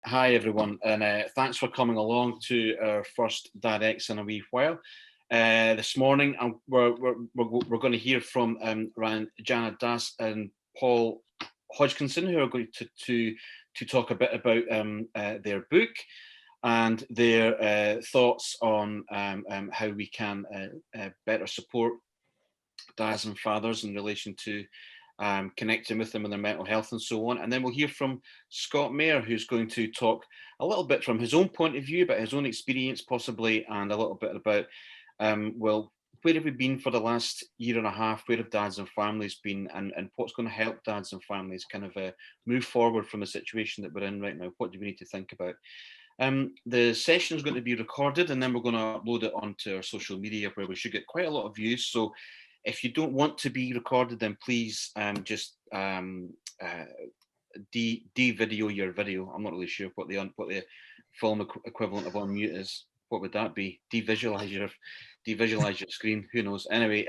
Hi everyone, and thanks for coming along to our first DADx in a wee while. This morning, we're going to hear from Ranjana Das and Paul Hodkinson, who are going to talk a bit about their book and their thoughts on how we can better support dads and fathers in relation to connecting with them and their mental health and so on. And then we'll hear from Scott Mayer, who's going to talk a little bit from his own point of view, about his own experience possibly, and a little bit about, well, where have we been for the last year and a half? Where have dads and families been, and what's going to help dads and families kind of move forward from the situation that we're in right now? What do we need to think about? The session is going to be recorded, and then we're going to upload it onto our social media, where we should get quite a lot of views. So if you don't want to be recorded, then please just de-video your video. I'm not really sure what the film equivalent of unmute is. What would that be? Devisualize your screen. Who knows? Anyway,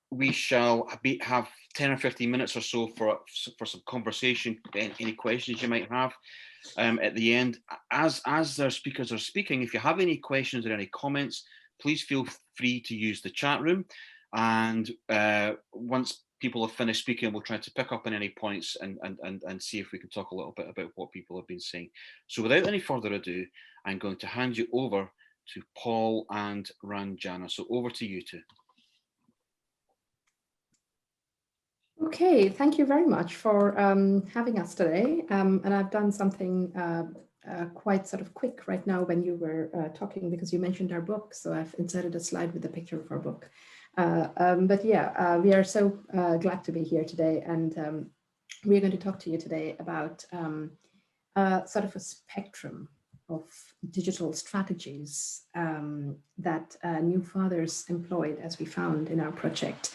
we shall have 10 or 15 minutes or so for some conversation, any questions you might have at the end. As our speakers are speaking, if you have any questions or any comments, please feel free to use the chat room. And once people have finished speaking, we'll try to pick up on any points and see if we can talk a little bit about what people have been saying. So without any further ado, I'm going to hand you over to Paul and Ranjana. So over to you two. Okay, thank you very much for having us today. And I've done something quite sort of quick right now when you were talking, because you mentioned our book. So I've inserted a slide with a picture of our book. But yeah, we are so glad to be here today. And we're going to talk to you today about sort of a spectrum of digital strategies that new fathers employed, as we found in our project,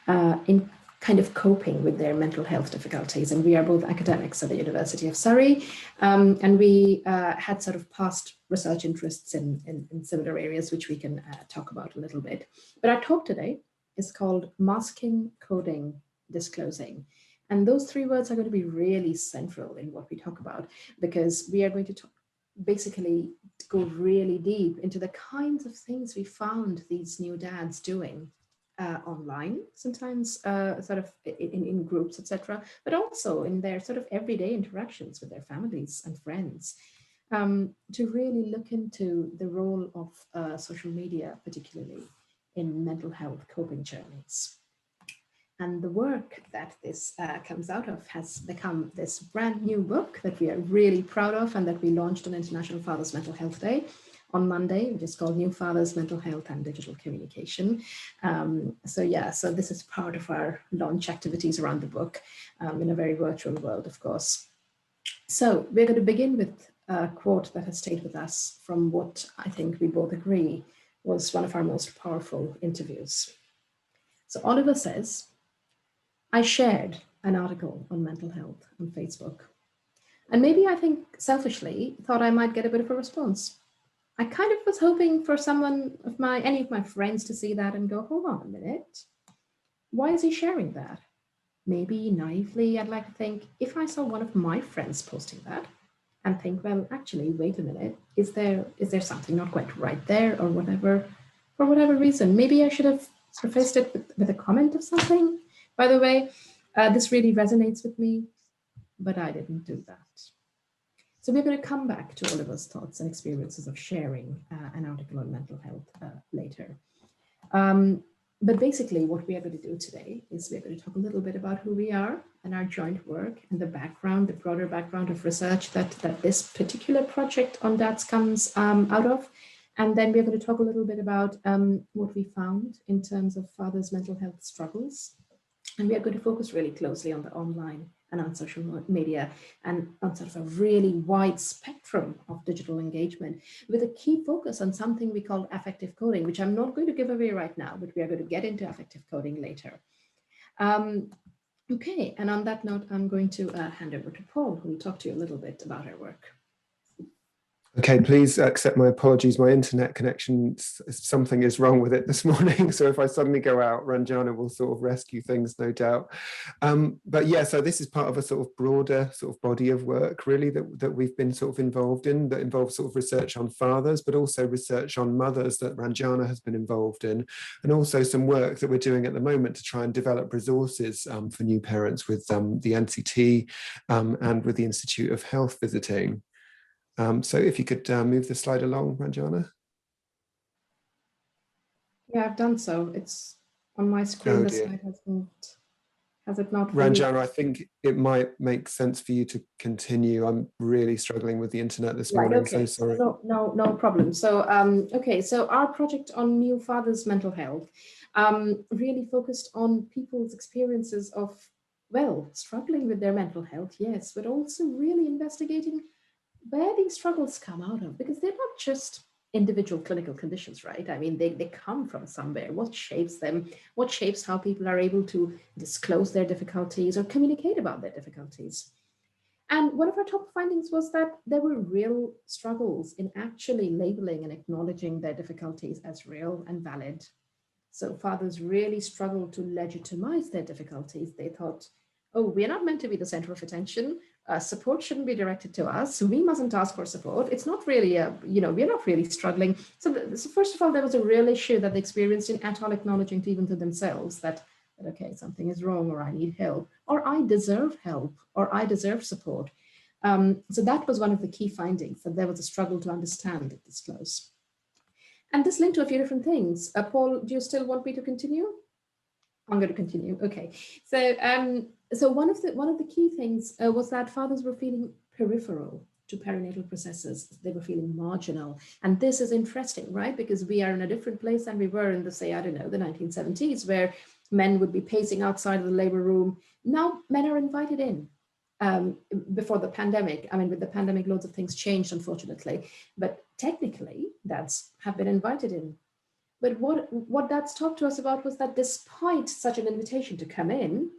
in kind of coping with their mental health difficulties. And we are both academics at the University of Surrey, and we had sort of past research interests in similar areas, which we can talk about a little bit. But our talk today is called Masking, Coding, Disclosing. And those three words are going to be really central in what we talk about, because we are going to basically go really deep into the kinds of things we found these new dads doing online, sometimes sort of in groups, etc., but also in their sort of everyday interactions with their families and friends, to really look into the role of social media, particularly in mental health coping journeys. And the work that this comes out of has become this brand new book that we are really proud of, and that we launched on International Fathers Mental Health Day on Monday, which is called New Fathers, Mental Health and Digital Communication. So this is part of our launch activities around the book, in a very virtual world, of course. So we're going to begin with a quote that has stayed with us from what I think we both agree was one of our most powerful interviews. So Oliver says, "I shared an article on mental health on Facebook, and maybe I think selfishly thought I might get a bit of a response. I kind of was hoping for any of my friends to see that and go, hold on a minute, why is he sharing that? Maybe naively, I'd like to think, if I saw one of my friends posting that and think, well, actually, wait a minute, is there something not quite right there, or whatever, for whatever reason, maybe I should have prefaced it with a comment of something. By the way, this really resonates with me, but I didn't do that." So we're going to come back to Oliver's thoughts and experiences of sharing an article on mental health later. But basically what we are going to do today is we're going to talk a little bit about who we are and our joint work and the background, the broader background of research that this particular project on DADs comes out of. And then we're going to talk a little bit about what we found in terms of fathers' mental health struggles. And we are going to focus really closely on the online and on social media, and on sort of a really wide spectrum of digital engagement, with a key focus on something we call affective coding, which I'm not going to give away right now, but we are going to get into affective coding later. Okay, and on that note, I'm going to hand over to Paul, who will talk to you a little bit about our work. Okay, please accept my apologies. My internet connection, something is wrong with it this morning. So if I suddenly go out, Ranjana will sort of rescue things, no doubt. But yeah, so this is part of a sort of broader sort of body of work, really, that we've been sort of involved in, that involves sort of research on fathers, but also research on mothers that Ranjana has been involved in, and also some work that we're doing at the moment to try and develop resources for new parents with the NCT and with the Institute of Health visiting. So if you could move the slide along, Ranjana. Yeah, I've done so. It's on my screen. Oh, The dear. slide has it not? Ranjana, I think it might make sense for you to continue. I'm really struggling with the internet this Right, morning, okay. so sorry. No problem. So, okay, so our project on new fathers' mental health really focused on people's experiences of, well, struggling with their mental health, yes, but also really investigating where these struggles come out of, because they're not just individual clinical conditions, right? I mean, they come from somewhere. What shapes them? What shapes how people are able to disclose their difficulties or communicate about their difficulties? And one of our top findings was that there were real struggles in actually labeling and acknowledging their difficulties as real and valid. So fathers really struggled to legitimize their difficulties. They thought, oh, we're not meant to be the center of attention. Support shouldn't be directed to us. We mustn't ask for support. It's not really we're not really struggling. So first of all, there was a real issue that they experienced in at all acknowledging to even to themselves that, okay, something is wrong, or I need help, or I deserve help, or I deserve support. So that was one of the key findings, that there was a struggle to understand and disclose. And this linked to a few different things. Paul, do you still want me to continue? I'm going to continue. Okay. So one of the key things was that fathers were feeling peripheral to perinatal processes. They were feeling marginal. And this is interesting, right? Because we are in a different place than we were in the, say, I don't know, the 1970s, where men would be pacing outside of the labor room. Now men are invited in. Before the pandemic, I mean, with the pandemic, loads of things changed, unfortunately, but technically dads have been invited in. But what dads talked to us about was that despite such an invitation to come in,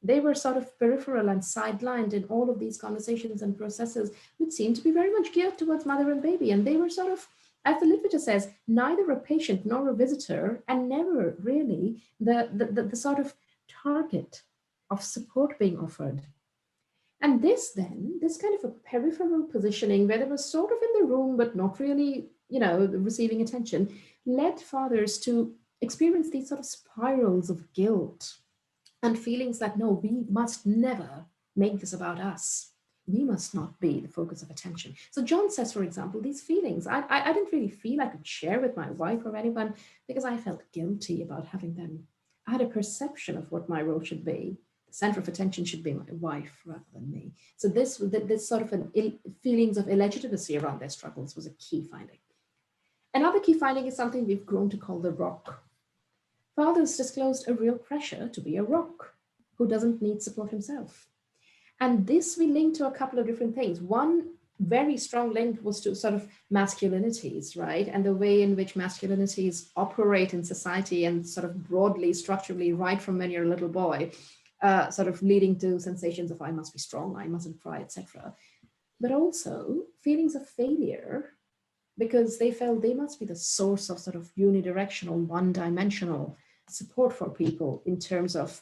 they were sort of peripheral and sidelined in all of these conversations and processes, which seemed to be very much geared towards mother and baby. And they were sort of, as the literature says, neither a patient nor a visitor, and never really the sort of target of support being offered. And this kind of a peripheral positioning, where they were sort of in the room, but not really, receiving attention, led fathers to experience these sort of spirals of guilt and feelings that, no, we must never make this about us. We must not be the focus of attention. So John says, for example, these feelings, I didn't really feel I could share with my wife or anyone because I felt guilty about having them. I had a perception of what my role should be. The center of attention should be my wife rather than me. So this sort of feelings of illegitimacy around their struggles was a key finding. Another key finding is something we've grown to call the rock. Fathers disclosed a real pressure to be a rock who doesn't need support himself. And this we linked to a couple of different things. One very strong link was to sort of masculinities, right? And the way in which masculinities operate in society, and sort of broadly, structurally, right from when you're a little boy, sort of leading to sensations of I must be strong, I mustn't cry, etc. But also feelings of failure, because they felt they must be the source of sort of unidirectional, one-dimensional support for people in terms of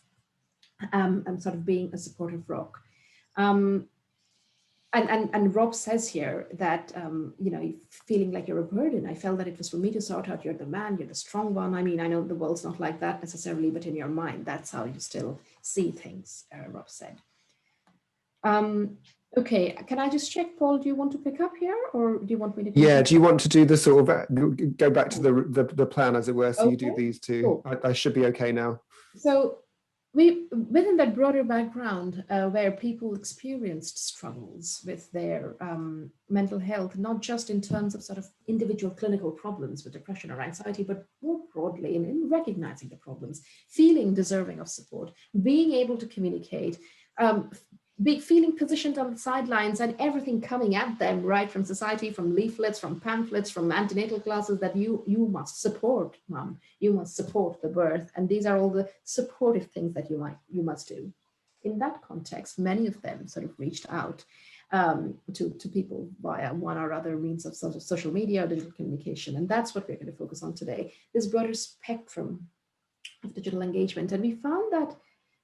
sort of being a supportive rock. And Rob says here that, feeling like you're a burden. I felt that it was for me to sort out, you're the man, you're the strong one. I mean, I know the world's not like that necessarily, but in your mind, that's how you still see things, Rob said. Okay, can I just check, Paul, do you want to pick up here, or do you want me to continue? Yeah, do you want to do the sort of, go back to the plan, as it were, so you do these two? Cool. I should be okay now. So within that broader background, where people experienced struggles with their mental health, not just in terms of sort of individual clinical problems with depression or anxiety, but more broadly in recognizing the problems, feeling deserving of support, being able to communicate, feeling positioned on the sidelines, and everything coming at them, right, from society, from leaflets, from pamphlets, from antenatal classes, that you must support mom, you must support the birth, and these are all the supportive things that you must do. in that context, many of them sort of reached out to people via one or other means of social media or digital communication. And that's what we're going to focus on today, this broader spectrum of digital engagement. And we found that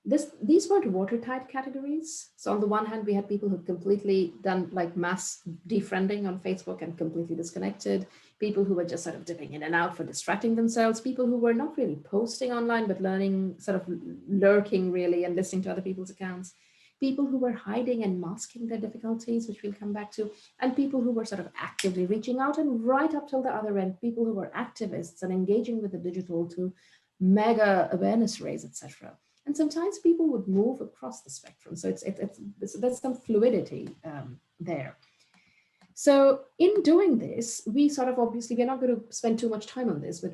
these weren't watertight categories. So on the one hand, we had people who completely done like mass defriending on Facebook and completely disconnected, people who were just sort of dipping in and out for distracting themselves, people who were not really posting online, but learning, sort of lurking really and listening to other people's accounts, people who were hiding and masking their difficulties, which we'll come back to, and people who were sort of actively reaching out, and right up till the other end, people who were activists and engaging with the digital to mega awareness raise, etc. And sometimes people would move across the spectrum. So there's some fluidity there. So in doing this, we sort of, obviously, we're not going to spend too much time on this, but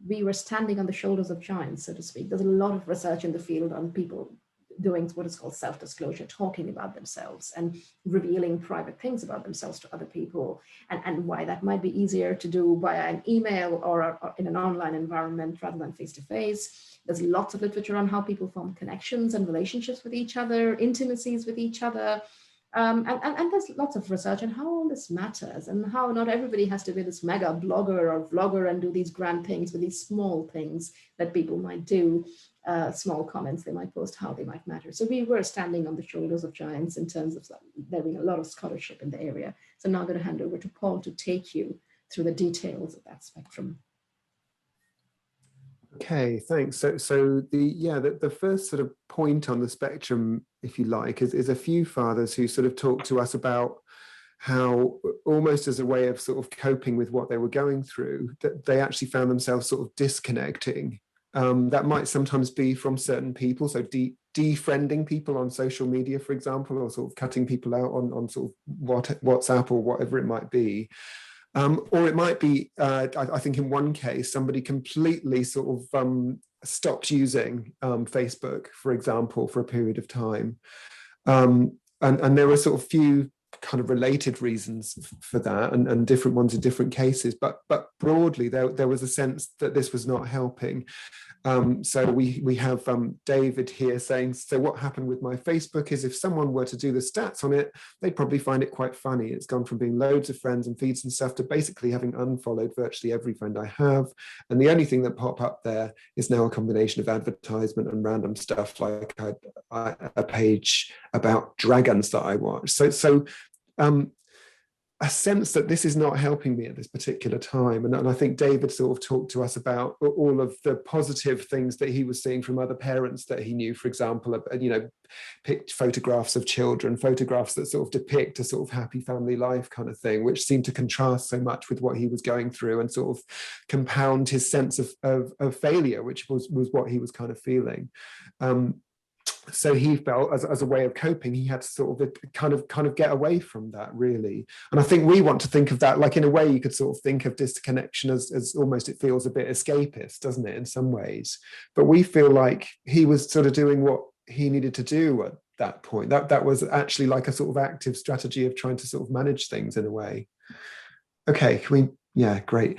we were standing on the shoulders of giants, so to speak. There's a lot of research in the field on people doing what is called self-disclosure, talking about themselves and revealing private things about themselves to other people, and why that might be easier to do via an email or in an online environment rather than face-to-face. There's lots of literature on how people form connections and relationships with each other, intimacies with each other. And there's lots of research on how all this matters and how not everybody has to be this mega blogger or vlogger and do these grand things with these small things that people might do, small comments they might post, how they might matter. So we were standing on the shoulders of giants in terms of there being a lot of scholarship in the area. So now I'm going to hand over to Paul to take you through the details of that spectrum. Okay, thanks. So the first sort of point on the spectrum, if you like, is a few fathers who sort of talk to us about how, almost as a way of sort of coping with what they were going through, that they actually found themselves sort of disconnecting. That might sometimes be from certain people, so defriending people on social media, for example, or sort of cutting people out on sort of WhatsApp or whatever it might be. Or it might be, I think in one case, somebody completely sort of stopped using Facebook, for example, for a period of time. And there were sort of few kind of related reasons for that, and different ones in different cases. But broadly, there was a sense that this was not helping. So we have David here saying, so what happened with my Facebook is if someone were to do the stats on it, they'd probably find it quite funny. It's gone from being loads of friends and feeds and stuff to basically having unfollowed virtually every friend I have. And the only thing that pop up there is now a combination of advertisement and random stuff, like a page about dragons that I watch. So a sense that this is not helping me at this particular time. And I think David sort of talked to us about all of the positive things that he was seeing from other parents that he knew, for example, picked photographs of children, photographs that sort of depict a sort of happy family life kind of thing, which seemed to contrast so much with what he was going through and sort of compound his sense of failure, which was what he was kind of feeling. So he felt as a way of coping, he had to sort of kind of get away from that, really. And I think we want to think of that, like in a way you could sort of think of disconnection as almost, it feels a bit escapist, doesn't it, in some ways? But we feel like he was sort of doing what he needed to do at that point. That was actually like a sort of active strategy of trying to sort of manage things in a way. Okay, yeah, great.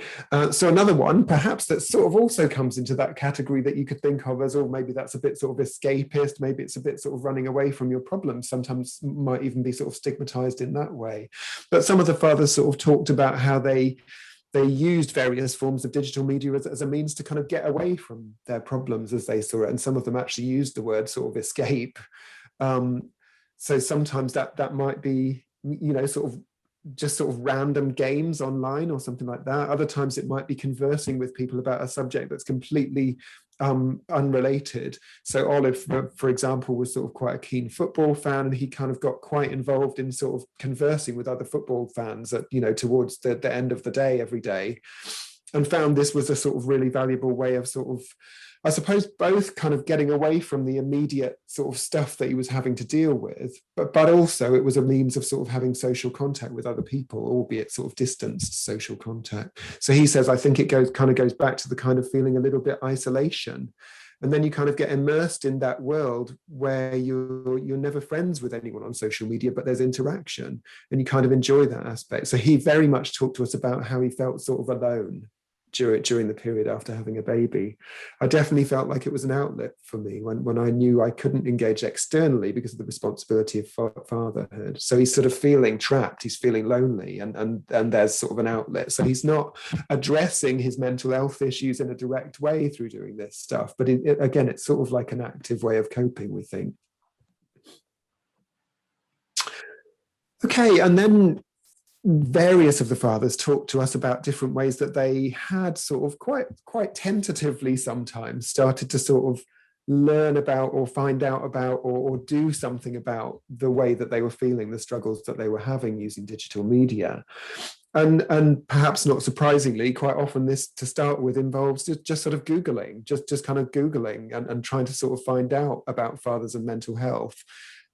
So another one, perhaps, that sort of also comes into that category that you could think of as, oh, maybe that's a bit sort of escapist, maybe it's a bit sort of running away from your problems, sometimes might even be sort of stigmatized in that way. But some of the fathers sort of talked about how they used various forms of digital media as a means to kind of get away from their problems as they saw it. And some of them actually used the word sort of escape. So sometimes that might be, sort of just sort of random games online or something like that. Other times it might be conversing with people about a subject that's completely unrelated. So Olive, for example, was sort of quite a keen football fan, and he kind of got quite involved in sort of conversing with other football fans at, towards the end of the day every day, and found this was a sort of really valuable way of sort of, I suppose, both kind of getting away from the immediate sort of stuff that he was having to deal with, but also it was a means of sort of having social contact with other people, albeit sort of distanced social contact. So he says, I think it goes back to the kind of feeling a little bit isolation. And then you kind of get immersed in that world where you're never friends with anyone on social media, but there's interaction, and you kind of enjoy that aspect. So he very much talked to us about how he felt sort of alone during the period after having a baby. I definitely felt like it was an outlet for me when I knew I couldn't engage externally because of the responsibility of fatherhood. So he's sort of feeling trapped, he's feeling lonely, and there's sort of an outlet. So he's not addressing his mental health issues in a direct way through doing this stuff, but again, it's sort of like an active way of coping, we think. Okay, and then various of the fathers talked to us about different ways that they had sort of quite tentatively sometimes started to sort of learn about or find out about or do something about the way that they were feeling, the struggles that they were having using digital media. And perhaps not surprisingly, quite often this, to start with, involves just sort of Googling, just kind of Googling and trying to sort of find out about fathers and mental health.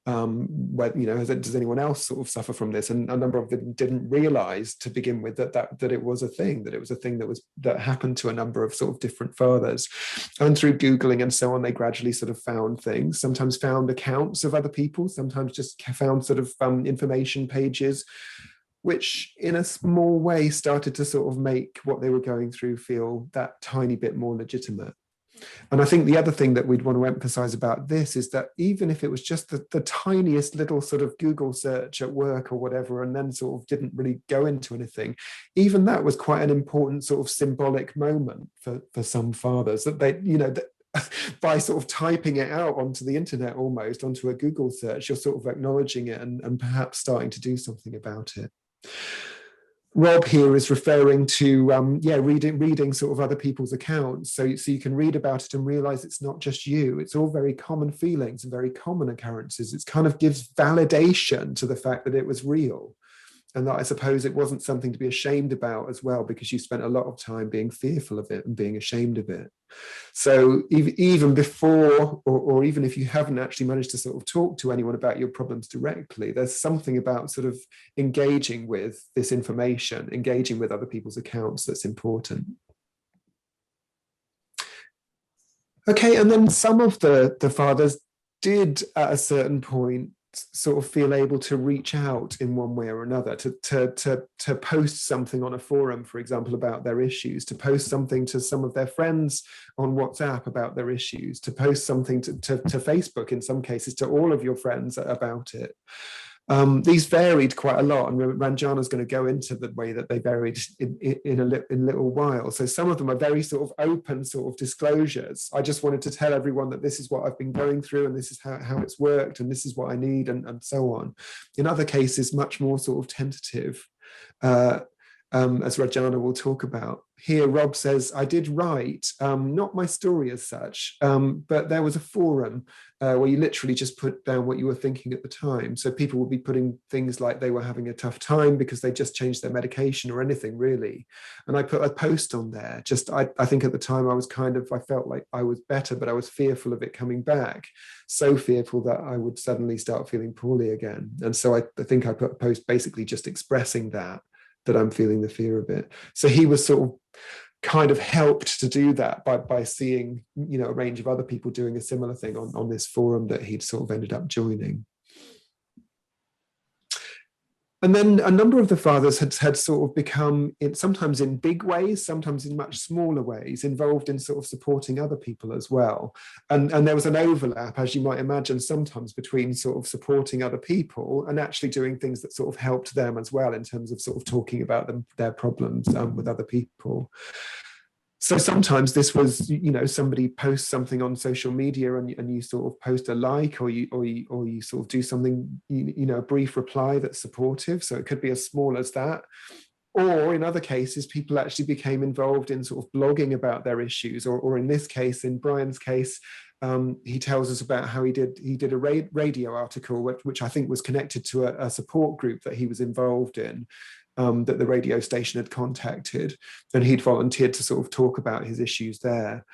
Where, you know, does anyone else sort of suffer from this? And a number of them didn't realize to begin with that it was a thing, that happened to a number of sort of different fathers. And through Googling and so on, they gradually sort of found things, sometimes found accounts of other people, sometimes just found sort of information pages, which in a small way started to sort of make what they were going through feel that tiny bit more legitimate. And I think the other thing that we'd want to emphasize about this is that even if it was just the tiniest little sort of Google search at work or whatever, and then sort of didn't really go into anything, even that was quite an important sort of symbolic moment for some fathers, that they, you know, by sort of typing it out onto the internet, almost onto a Google search, you're sort of acknowledging it and perhaps starting to do something about it. Rob here is referring to reading sort of other people's accounts, so you can read about it and realize it's not just you. It's all very common feelings and very common occurrences. It kind of gives validation to the fact that it was real, and that I suppose it wasn't something to be ashamed about as well, because you spent a lot of time being fearful of it and being ashamed of it. So even before, or even if you haven't actually managed to sort of talk to anyone about your problems directly, there's something about sort of engaging with this information, engaging with other people's accounts, that's important. Okay, and then some of the fathers did at a certain point sort of feel able to reach out in one way or another, to post something on a forum, for example, about their issues, to post something to some of their friends on WhatsApp about their issues, to post something to Facebook, in some cases, to all of your friends about it. These varied quite a lot, and Ranjana is going to go into the way that they varied in a little while. So some of them are very sort of open sort of disclosures. I just wanted to tell everyone that this is what I've been going through, and this is how it's worked, and this is what I need, and so on. In other cases, much more sort of tentative, as Ranjana will talk about. Here, Rob says, I did write, not my story as such, but there was a forum where you literally just put down what you were thinking at the time. So people would be putting things like they were having a tough time because they just changed their medication or anything really. And I put a post on there. I think at the time I felt like I was better, but I was fearful of it coming back. So fearful that I would suddenly start feeling poorly again. And so I think I put a post basically just expressing that I'm feeling the fear of it. So he was sort of kind of helped to do that by seeing, you know, a range of other people doing a similar thing on this forum that he'd sort of ended up joining. And then a number of the fathers had sort of become, sometimes in big ways, sometimes in much smaller ways, involved in sort of supporting other people as well. And there was an overlap, as you might imagine, sometimes between sort of supporting other people and actually doing things that sort of helped them as well, in terms of sort of talking about their problems with other people. So sometimes this was, you know, somebody posts something on social media and you sort of post a like, or you sort of do something, you know, a brief reply that's supportive. So it could be as small as that. Or in other cases, people actually became involved in sort of blogging about their issues, or in this case, in Brian's case, he tells us about how he did a radio article, which I think was connected to a support group that he was involved in. That the radio station had contacted, and he'd volunteered to sort of talk about his issues there.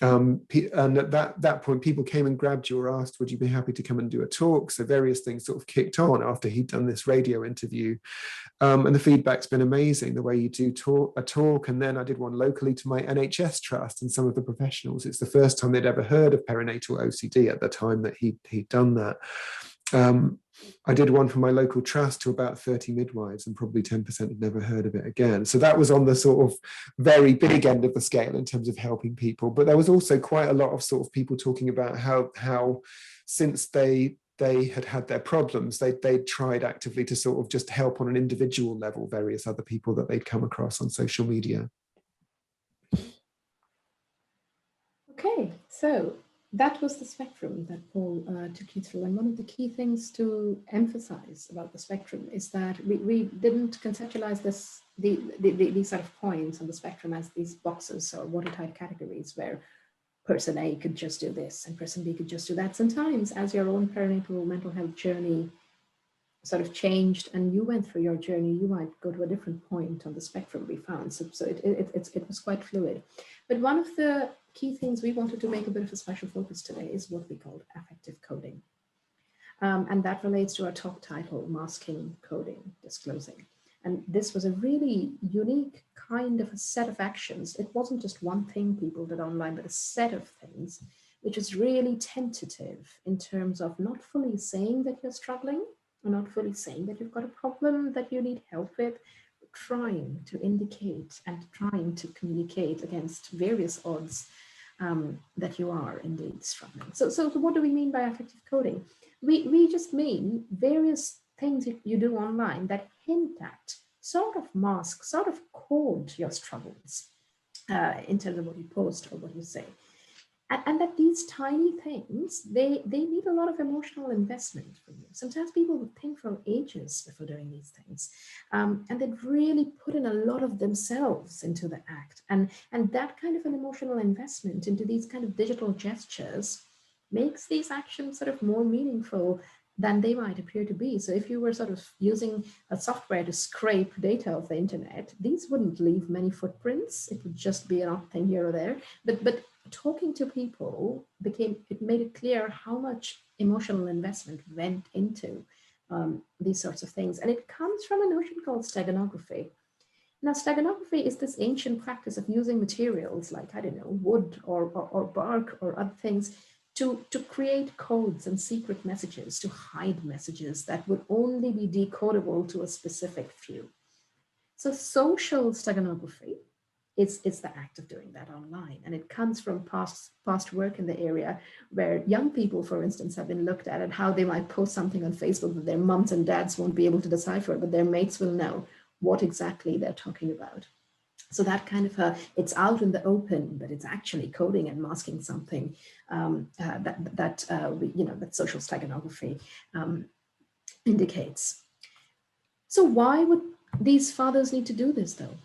And at that point, people came and grabbed you or asked, would you be happy to come and do a talk? So various things sort of kicked on after he'd done this radio interview. And the feedback's been amazing, the way you do a talk. And then I did one locally to my NHS trust and some of the professionals. It's the first time they'd ever heard of perinatal OCD at the time that he'd done that. I did one for my local trust to about 30 midwives, and probably 10% had never heard of it again. So that was on the sort of very big end of the scale in terms of helping people. But there was also quite a lot of sort of people talking about how since they had their problems, they tried actively to sort of just help on an individual level various other people that they'd come across on social media. Okay, so that was the spectrum that Paul took you through. And one of the key things to emphasize about the spectrum is that we didn't conceptualize these sort of points on the spectrum as these boxes or watertight categories where person A could just do this and person B could just do that. Sometimes as your own perinatal mental health journey sort of changed and you went through your journey, you might go to a different point on the spectrum we found. So it was quite fluid. But one of the key things we wanted to make a bit of a special focus today is what we called affective coding. And that relates to our talk title, Masking, Coding, Disclosing. And this was a really unique kind of a set of actions. It wasn't just one thing people did online, but a set of things, which is really tentative in terms of not fully saying that you're struggling, or not fully saying that you've got a problem that you need help with, but trying to indicate and trying to communicate against various odds that you are indeed struggling. So what do we mean by affective coding? We just mean various things you do online that hint at, sort of mask, sort of code your struggles in terms of what you post or what you say. And that these tiny things, they need a lot of emotional investment from you. Sometimes people would think for ages before doing these things. And they'd really put in a lot of themselves into the act. And that kind of an emotional investment into these kind of digital gestures makes these actions sort of more meaningful than they might appear to be. So if you were sort of using a software to scrape data off the internet, these wouldn't leave many footprints. It would just be an odd thing here or there. But talking to people made it clear how much emotional investment went into these sorts of things. And it comes from a notion called steganography. Now, steganography is this ancient practice of using materials like, I don't know, wood or bark or other things to create codes and secret messages, to hide messages that would only be decodable to a specific few. So social steganography is the act of doing that online. And it comes from past work in the area where young people, for instance, have been looked at and how they might post something on Facebook that their moms and dads won't be able to decipher, but their mates will know what exactly they're talking about. So that kind of it's out in the open, but it's actually coding and masking something that social steganography indicates. So why would these fathers need to do this though?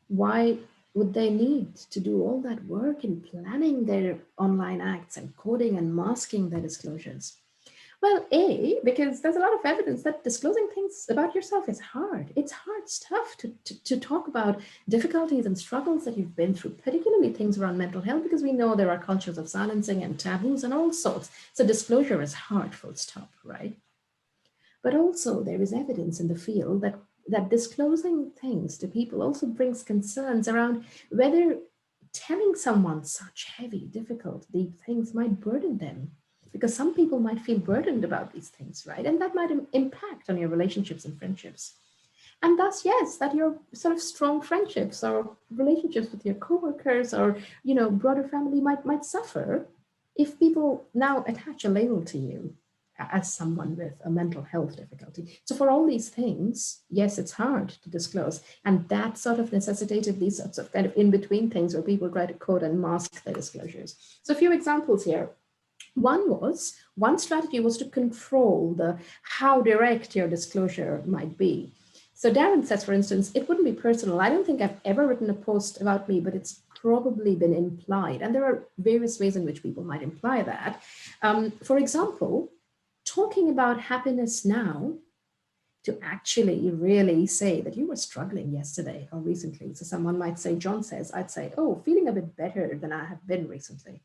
Why would they need to do all that work in planning their online acts and coding and masking their disclosures? Well, because there's a lot of evidence that disclosing things about yourself is hard. It's hard stuff to talk about difficulties and struggles that you've been through, particularly things around mental health, because we know there are cultures of silencing and taboos and all sorts. So disclosure is hard, full stop, right? But also there is evidence in the field that disclosing things to people also brings concerns around whether telling someone such heavy, difficult, deep things might burden them. Because some people might feel burdened about these things, right? And that might impact on your relationships and friendships. And thus, yes, that your sort of strong friendships or relationships with your coworkers or, broader family might suffer if people now attach a label to you as someone with a mental health difficulty. So for all these things, yes, it's hard to disclose. And that sort of necessitated these sorts of kind of in-between things where people try to code and mask their disclosures. So a few examples here. One strategy was to control how direct your disclosure might be. So Darren says, for instance, it wouldn't be personal. I don't think I've ever written a post about me, but it's probably been implied. And there are various ways in which people might imply that. For example, talking about happiness now to actually really say that you were struggling yesterday or recently. So someone might say, John says, I'd say, oh, feeling a bit better than I have been recently.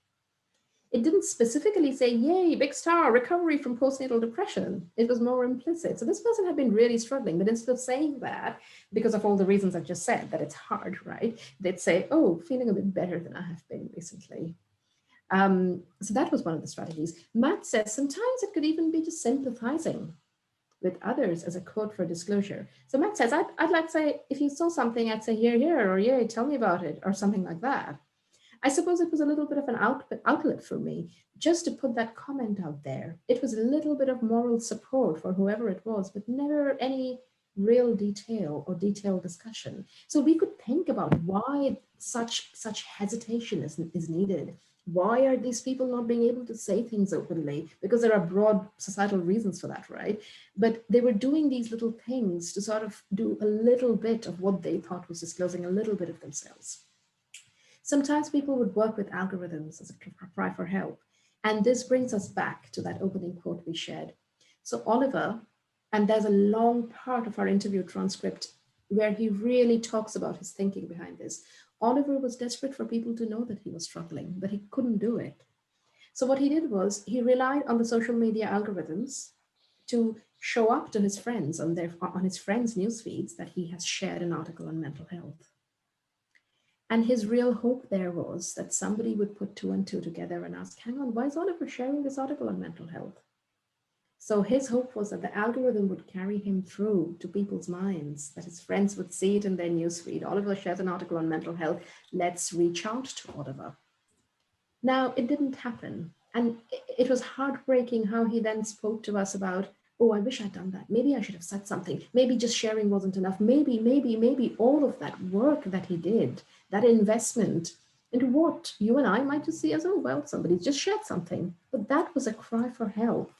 It didn't specifically say, yay, big star, recovery from postnatal depression. It was more implicit. So this person had been really struggling, but instead of saying that, because of all the reasons I've just said, that it's hard, right? They'd say, oh, feeling a bit better than I have been recently. So that was one of the strategies. Matt says, sometimes it could even be just sympathizing with others as a code for disclosure. So Matt says, I'd like to say, if you saw something, I'd say, here, here, or yay, tell me about it, or something like that. I suppose it was a little bit of an outlet for me, just to put that comment out there. It was a little bit of moral support for whoever it was, but never any real detail or detailed discussion. So we could think about why such hesitation is needed. Why are these people not being able to say things openly? Because there are broad societal reasons for that, right? But they were doing these little things to sort of do a little bit of what they thought was disclosing a little bit of themselves. Sometimes people would work with algorithms as a cry for help. And this brings us back to that opening quote we shared. So Oliver, and there's a long part of our interview transcript where he really talks about his thinking behind this. Oliver was desperate for people to know that he was struggling, but he couldn't do it. So what he did was he relied on the social media algorithms to show up to his friends on his friends' news feeds that he has shared an article on mental health. And his real hope there was that somebody would put 2 and 2 together and ask, hang on, why is Oliver sharing this article on mental health? So his hope was that the algorithm would carry him through to people's minds, that his friends would see it in their newsfeed. Oliver shares an article on mental health. Let's reach out to Oliver. Now, it didn't happen. And it was heartbreaking how he then spoke to us about, oh, I wish I'd done that. Maybe I should have said something. Maybe just sharing wasn't enough. Maybe all of that work that he did, that investment into what you and I might just see as, oh, well, somebody just shared something. But that was a cry for help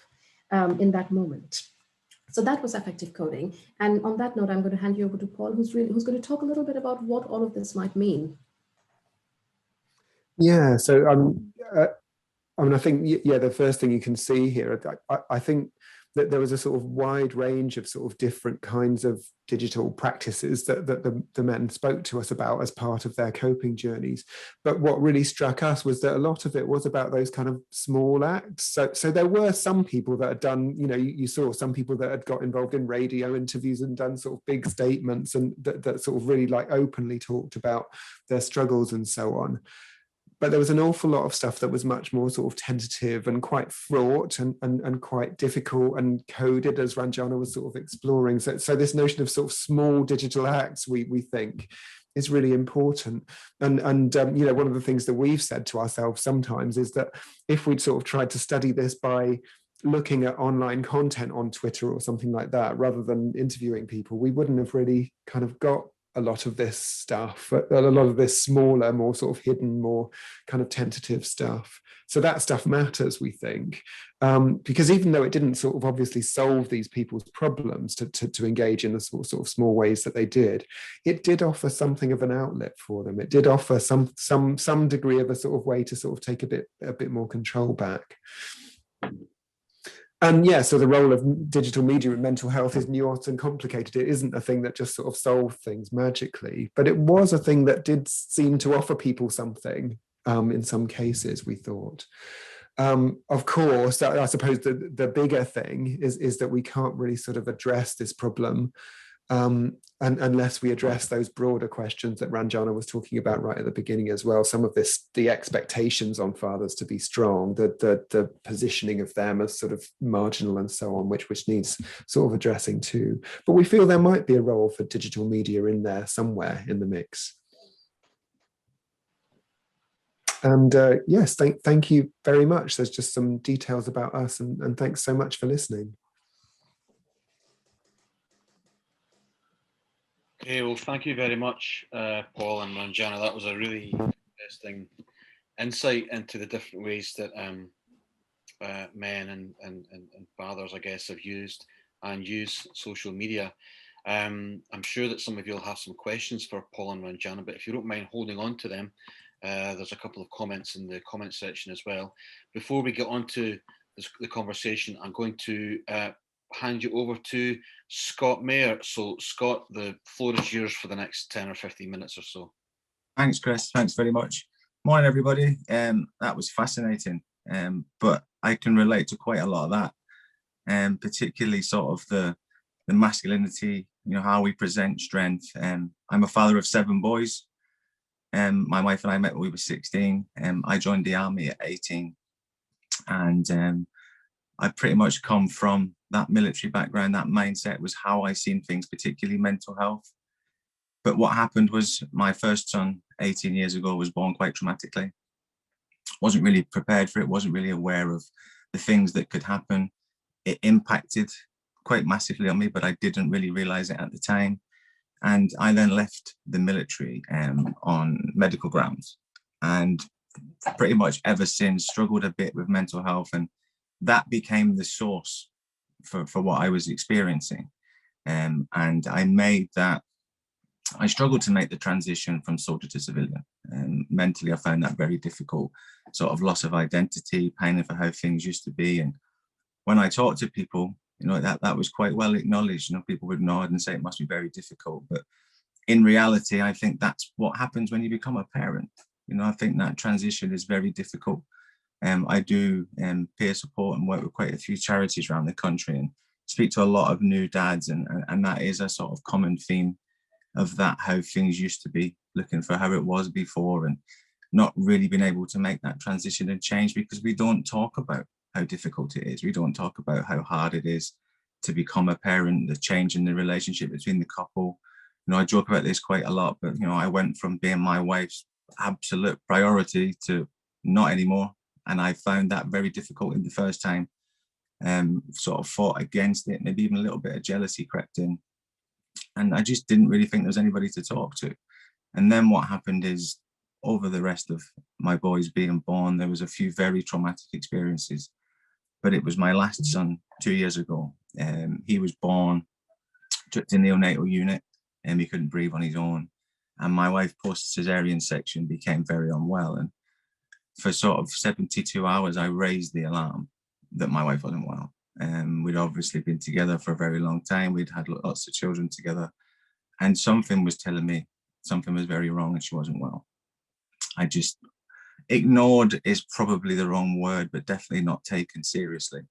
in that moment. So that was affective coding. And on that note, I'm going to hand you over to Paul, who's going to talk a little bit about what all of this might mean. Yeah, so I think, yeah, the first thing you can see here, I think that there was a sort of wide range of sort of different kinds of digital practices that the men spoke to us about as part of their coping journeys. But what really struck us was that a lot of it was about those kind of small acts. So there were some people that had done, you saw some people that had got involved in radio interviews and done sort of big statements and that sort of really like openly talked about their struggles and so on. But there was an awful lot of stuff that was much more sort of tentative and quite fraught and quite difficult and coded, as Ranjana was sort of exploring. So this notion of sort of small digital acts, we think, is really important. And one of the things that we've said to ourselves sometimes is that if we'd sort of tried to study this by looking at online content on Twitter or something like that, rather than interviewing people, we wouldn't have really kind of got a lot of this stuff, a lot of this smaller, more sort of hidden, more kind of tentative stuff. So that stuff matters, we think, because even though it didn't sort of obviously solve these people's problems to engage in the sort of small ways that they did, it did offer something of an outlet for them. It did offer some degree of a sort of way to sort of take a bit more control back. And yeah, so the role of digital media in mental health is nuanced and complicated. It isn't a thing that just sort of solved things magically, but it was a thing that did seem to offer people something in some cases, we thought. Of course, I suppose the bigger thing is that we can't really sort of address this problem and unless we address those broader questions that Ranjana was talking about right at the beginning as well. Some of this, the expectations on fathers to be strong, the positioning of them as sort of marginal and so on, which needs sort of addressing too. But we feel there might be a role for digital media in there somewhere in the mix. And yes, thank you very much. There's just some details about us, and thanks so much for listening. Okay, well, thank you very much, Paul and Ranjana. That was a really interesting insight into the different ways that men and fathers, I guess, have used and use social media. I'm sure that some of you will have some questions for Paul and Ranjana, but if you don't mind holding on to them, there's a couple of comments in the comment section as well. Before we get on to the conversation, I'm going to hand you over to Scott Mayer. So Scott, the floor is yours for the next 10 or 15 minutes or so. Thanks, Chris. Thanks very much. Morning, everybody. That was fascinating, but I can relate to quite a lot of that, particularly sort of the masculinity, how we present strength. I'm a father of 7 boys. My wife and I met when we were 16. I joined the army at 18, and I pretty much come from that military background, that mindset was how I seen things, particularly mental health. But what happened was my first son, 18 years ago, was born quite traumatically. Wasn't really prepared for it, wasn't really aware of the things that could happen. It impacted quite massively on me, but I didn't really realize it at the time. And I then left the military on medical grounds, and pretty much ever since struggled a bit with mental health, and that became the source for what I was experiencing. And I struggled to make the transition from soldier to civilian. Mentally, I found that very difficult, sort of loss of identity, pining for how things used to be. And when I talked to people, you know, that was quite well acknowledged. You know, people would nod and say it must be very difficult. But in reality, I think that's what happens when you become a parent. You know, I think that transition is very difficult. I do peer support and work with quite a few charities around the country and speak to a lot of new dads. And that is a sort of common theme of that, how things used to be, looking for how it was before and not really being able to make that transition and change, because we don't talk about how difficult it is. We don't talk about how hard it is to become a parent, the change in the relationship between the couple. You know, I joke about this quite a lot, but, you know, I went from being my wife's absolute priority to not anymore. And I found that very difficult in the first time, sort of fought against it, maybe even a little bit of jealousy crept in. And I just didn't really think there was anybody to talk to. And then what happened is, over the rest of my boys being born, there was a few very traumatic experiences. But it was my last son 2 years ago. He was born, took to neonatal unit, and he couldn't breathe on his own. And my wife, post-cesarean section, became very unwell. And for sort of 72 hours, I raised the alarm that my wife wasn't well. We'd obviously been together for a very long time. We'd had lots of children together. And something was telling me something was very wrong and she wasn't well. I just ignored is probably the wrong word, but definitely not taken seriously.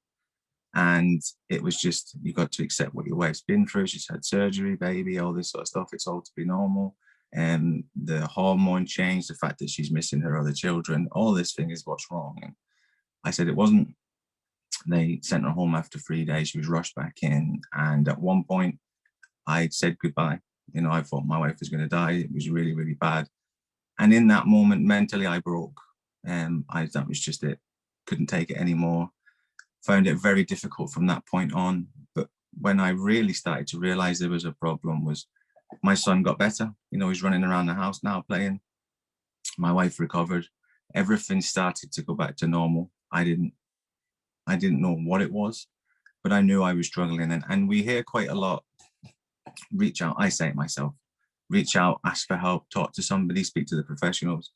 And it was just, you got to accept what your wife's been through. She's had surgery, baby, all this sort of stuff. It's all to be normal. And the hormone change, the fact that she's missing her other children, all this thing is what's wrong. And I said it wasn't. They sent her home after 3 days. She was rushed back in. And at one point, I said goodbye. You know, I thought my wife was going to die. It was really, really bad. And in that moment, mentally, I broke. That was just it. Couldn't take it anymore. Found it very difficult from that point on. But when I really started to realize there was a problem was my son got better. You know, he's running around the house now playing. My wife recovered. Everything started to go back to normal. I didn't know what it was, but I knew I was struggling. And we hear quite a lot, reach out, I say it myself, reach out, ask for help, talk to somebody, speak to the professionals.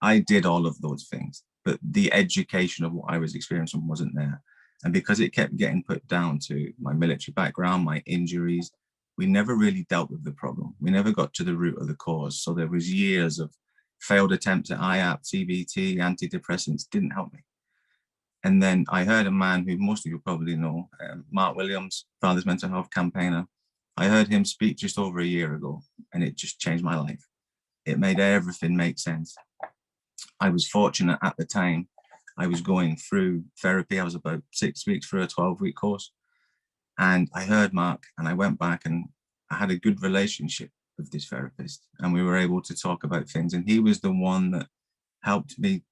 I did all of those things, but the education of what I was experiencing wasn't there. And because it kept getting put down to my military background, my injuries, we never really dealt with the problem. We never got to the root of the cause. So there was years of failed attempts at IAP, CBT, antidepressants, didn't help me. And then I heard a man who most of you probably know, Mark Williams, Father's Mental Health campaigner. I heard him speak just over a year ago, and it just changed my life. It made everything make sense. I was fortunate at the time. I was going through therapy. I was about 6 weeks through a 12-week course. And I heard Mark, and I went back, and I had a good relationship with this therapist. And we were able to talk about things. And he was the one that helped me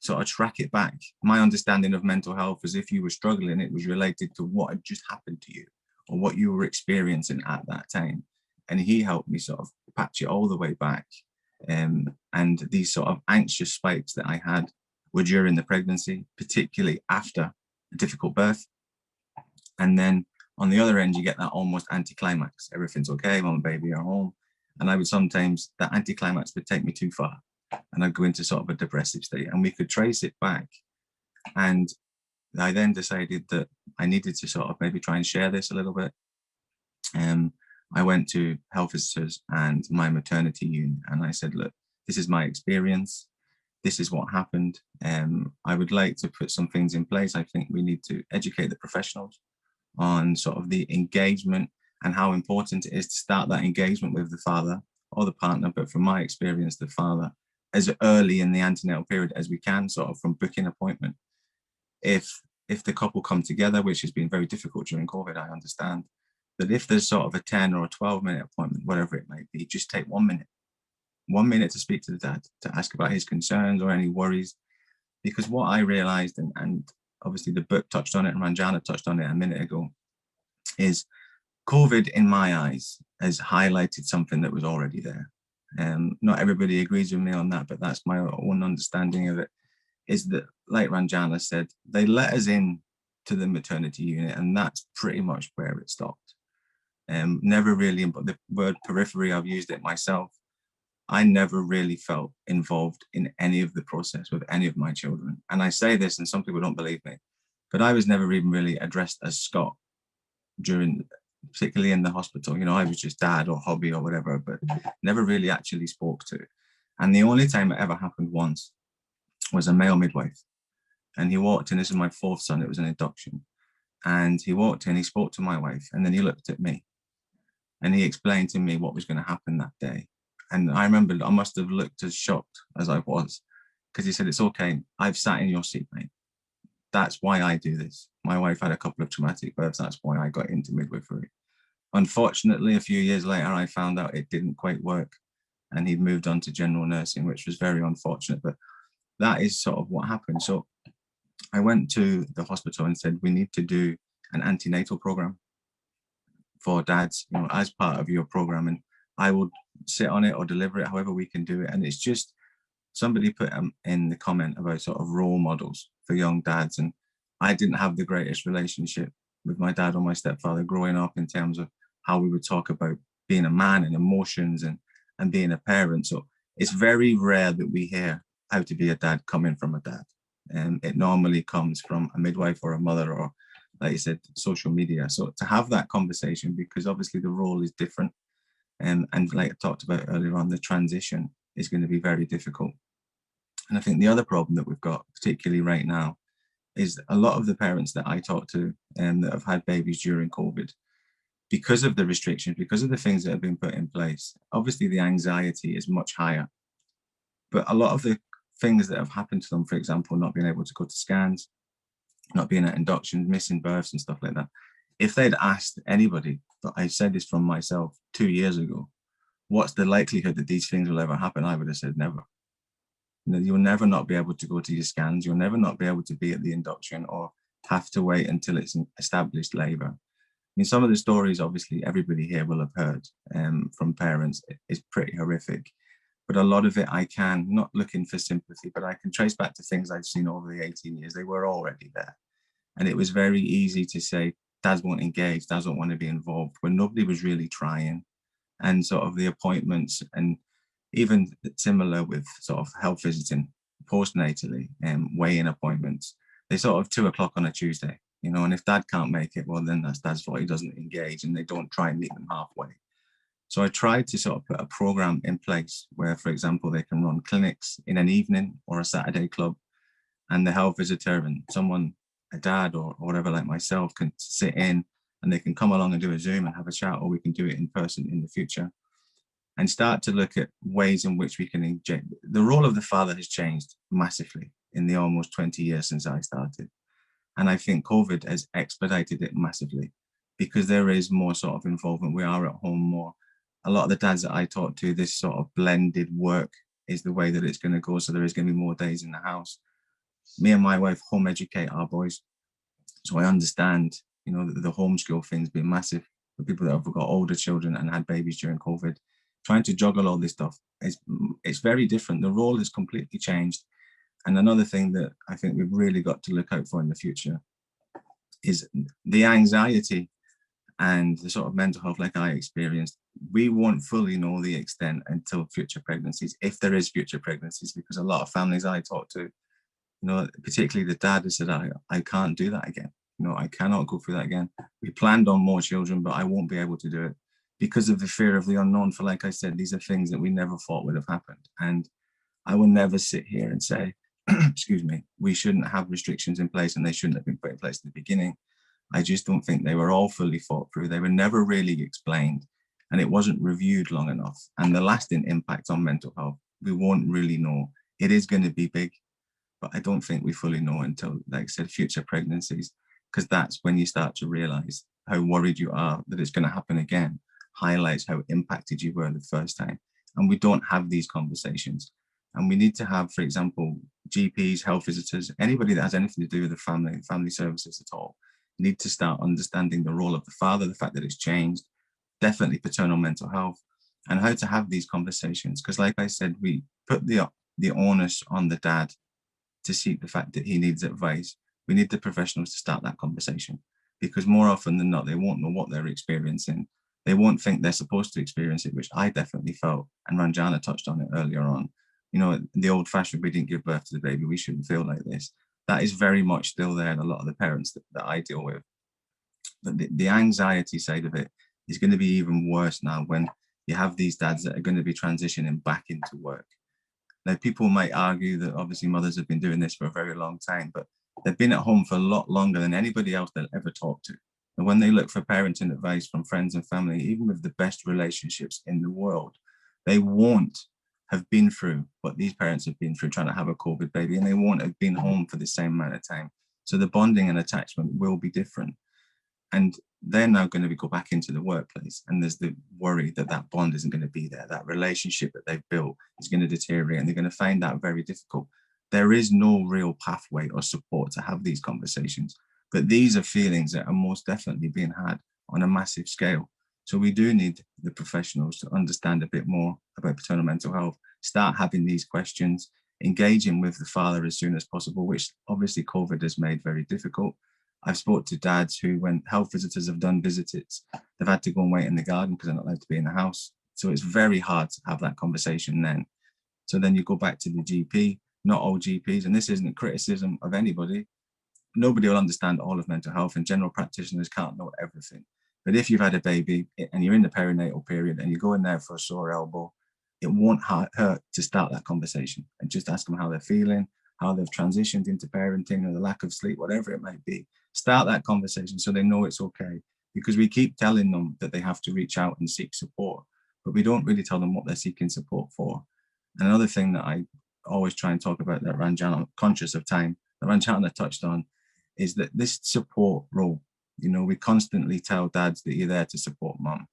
sort of track it back. My understanding of mental health was if you were struggling, it was related to what had just happened to you or what you were experiencing at that time. And he helped me sort of patch it all the way back. And these sort of anxious spikes that I had were during the pregnancy, particularly after a difficult birth. And then on the other end, you get that almost anticlimax. Everything's okay, mom and baby are home. And I would sometimes, that anticlimax would take me too far. And I'd go into sort of a depressive state, and we could trace it back. And I then decided that I needed to sort of maybe try and share this a little bit. I went to health visitors and my maternity unit, and I said, look, this is my experience. This is what happened. I would like to put some things in place. I think we need to educate the professionals on sort of the engagement and how important it is to start that engagement with the father or the partner, but from my experience, the father, as early in the antenatal period as we can, sort of from booking appointment. If if the couple come together, which has been very difficult during COVID, I understand, that if there's sort of a 10 or a 12-minute appointment, whatever it might be, just take 1 minute. 1 minute to speak to the dad, to ask about his concerns or any worries. Because what I realized, and obviously the book touched on it and Ranjana touched on it a minute ago, is COVID, in my eyes, has highlighted something that was already there. Not everybody agrees with me on that, but that's my own understanding of it, is that, like Ranjana said, they let us in to the maternity unit, and that's pretty much where it stopped. Never really, but the word periphery, I've used it myself. I never really felt involved in any of the process with any of my children. And I say this, and some people don't believe me, but I was never even really addressed as Scott during, particularly in the hospital. You know, I was just dad or hobby or whatever, but never really actually spoke to. And the only time it ever happened once was a male midwife. And he walked in, this is my 4th son, it was an induction. And he walked in, he spoke to my wife, and then he looked at me. And he explained to me what was going to happen that day. And I remember I must have looked as shocked as I was, because he said, it's okay, I've sat in your seat, mate. That's why I do this. My wife had a couple of traumatic births. That's why I got into midwifery. Unfortunately, a few years later, I found out it didn't quite work. And he'd moved on to general nursing, which was very unfortunate. But that is sort of what happened. So I went to the hospital and said, we need to do an antenatal program for dads, you know, as part of your program. And I will sit on it or deliver it, however we can do it. And it's just, somebody put in the comment about sort of role models for young dads. And I didn't have the greatest relationship with my dad or my stepfather growing up in terms of how we would talk about being a man and emotions and being a parent. So it's very rare that we hear how to be a dad coming from a dad. And it normally comes from a midwife or a mother or, like you said, social media. So to have that conversation, because obviously the role is different. And like I talked about earlier on, the transition is going to be very difficult. And I think the other problem that we've got, particularly right now, is a lot of the parents that I talk to that have had babies during COVID, because of the restrictions, because of the things that have been put in place, obviously the anxiety is much higher. But a lot of the things that have happened to them, for example, not being able to go to scans, not being at inductions, missing births and stuff like that, if they'd asked anybody, but I said this from myself 2 years ago, what's the likelihood that these things will ever happen? I would have said never. You know, you'll never not be able to go to your scans. You'll never not be able to be at the induction or have to wait until it's established labour. I mean, some of the stories, obviously, everybody here will have heard from parents is pretty horrific. But a lot of it I can, not looking for sympathy, but I can trace back to things I've seen over the 18 years. They were already there. And it was very easy to say, dads won't engage, dads don't want to be involved, when nobody was really trying. And sort of the appointments, and even similar with sort of health visiting postnatally and weigh-in appointments, they sort of 2 o'clock on a Tuesday, you know, and if dad can't make it, well, then that's dad's fault, he doesn't engage, and they don't try and meet them halfway. So I tried to sort of put a program in place where, for example, they can run clinics in an evening or a Saturday club, and the health visitor and someone, a dad or whatever like myself, can sit in and they can come along and do a Zoom and have a chat, or we can do it in person in the future, and start to look at ways in which we can inject. The role of the father has changed massively in the almost 20 years since I started. And I think COVID has expedited it massively because there is more sort of involvement. We are at home more. A lot of the dads that I talk to, this sort of blended work is the way that it's going to go. So there is going to be more days in the house. Me and my wife home educate our boys. So I understand, you know, the homeschool thing's been massive for people that have got older children and had babies during COVID. Trying to juggle all this stuff, it's very different. The role has completely changed. And another thing that I think we've really got to look out for in the future is the anxiety and the sort of mental health like I experienced. We won't fully know the extent until future pregnancies, if there is future pregnancies, because a lot of families I talk to, you know, particularly the dad has said, I can't do that again. You know, I cannot go through that again. We planned on more children, but I won't be able to do it because of the fear of the unknown. For, like I said, these are things that we never thought would have happened. And I will never sit here and say, excuse me, we shouldn't have restrictions in place and they shouldn't have been put in place in the beginning. I just don't think they were all fully thought through. They were never really explained, and it wasn't reviewed long enough. And the lasting impact on mental health, we won't really know. It is going to be big. but I don't think we fully know until, like I said, future pregnancies, because that's when you start to realize how worried you are that it's going to happen again, highlights how impacted you were the first time. And we don't have these conversations. And we need to have, for example, GPs, health visitors, anybody that has anything to do with the family services at all, need to start understanding the role of the father, the fact that it's changed, definitely paternal mental health, and how to have these conversations. Because like I said, we put the onus on the dad to seek the fact that he needs advice. We need the professionals to start that conversation, because more often than not, they won't know what they're experiencing. They won't think they're supposed to experience it, which I definitely felt, and Ranjana touched on it earlier on. You know, the old fashioned, we didn't give birth to the baby, we shouldn't feel like this. That is very much still there in a lot of the parents that I deal with. But the anxiety side of it is going to be even worse now when you have these dads that are going to be transitioning back into work. Now, people might argue that obviously mothers have been doing this for a very long time, but they've been at home for a lot longer than anybody else they'll ever talk to. And when they look for parenting advice from friends and family, even with the best relationships in the world, they won't have been through what these parents have been through trying to have a COVID baby, and they won't have been home for the same amount of time. So the bonding and attachment will be different. And they're now going to go back into the workplace, and there's the worry that that bond isn't going to be there. That relationship that they've built is going to deteriorate, and they're going to find that very difficult. There is no real pathway or support to have these conversations, but these are feelings that are most definitely being had on a massive scale. So we do need the professionals to understand a bit more about paternal mental health, start having these questions, engaging with the father as soon as possible, which obviously COVID has made very difficult. I've spoke to dads who, when health visitors have done visits, they've had to go and wait in the garden because they're not allowed to be in the house. So it's very hard to have that conversation then. So then you go back to the GP, not all GPs, and this isn't criticism of anybody. Nobody will understand all of mental health, and general practitioners can't know everything. But if you've had a baby and you're in the perinatal period and you go in there for a sore elbow, it won't hurt to start that conversation and just ask them how they're feeling, how they've transitioned into parenting, or the lack of sleep, whatever it might be. Start that conversation so they know it's okay, because we keep telling them that they have to reach out and seek support, but we don't really tell them what they're seeking support for. And another thing that I always try and talk about, that Ranjana, I'm conscious of time, that Ranjana touched on, is that this support role, you know, we constantly tell dads that you're there to support mum.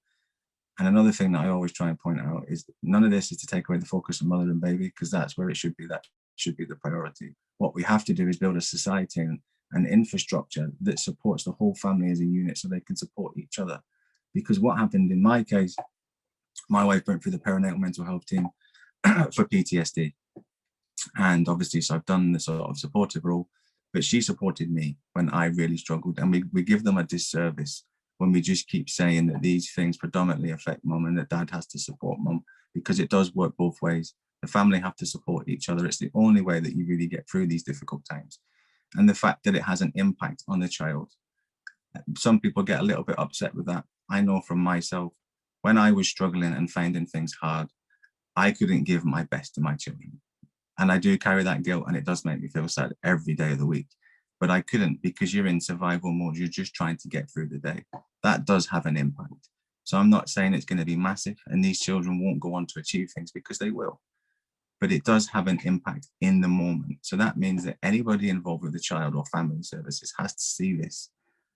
And another thing that I always try and point out is that none of this is to take away the focus of mother and baby, because that's where it should be. That should be the priority. What we have to do is build a society and an infrastructure that supports the whole family as a unit so they can support each other. Because what happened in my case, my wife went through the perinatal mental health team for PTSD. And obviously, so I've done the sort of supportive role, but she supported me when I really struggled. And we give them a disservice when we just keep saying that these things predominantly affect mum and that dad has to support mum, because it does work both ways. The family have to support each other. It's the only way that you really get through these difficult times. And the fact that it has an impact on the child. Some people get a little bit upset with that. I know from myself, when I was struggling and finding things hard, I couldn't give my best to my children. And I do carry that guilt, and it does make me feel sad every day of the week. But I couldn't, because you're in survival mode. You're just trying to get through the day. That does have an impact. So I'm not saying it's going to be massive and these children won't go on to achieve things, because they will. But it does have an impact in the moment. So that means that anybody involved with the child or family services has to see this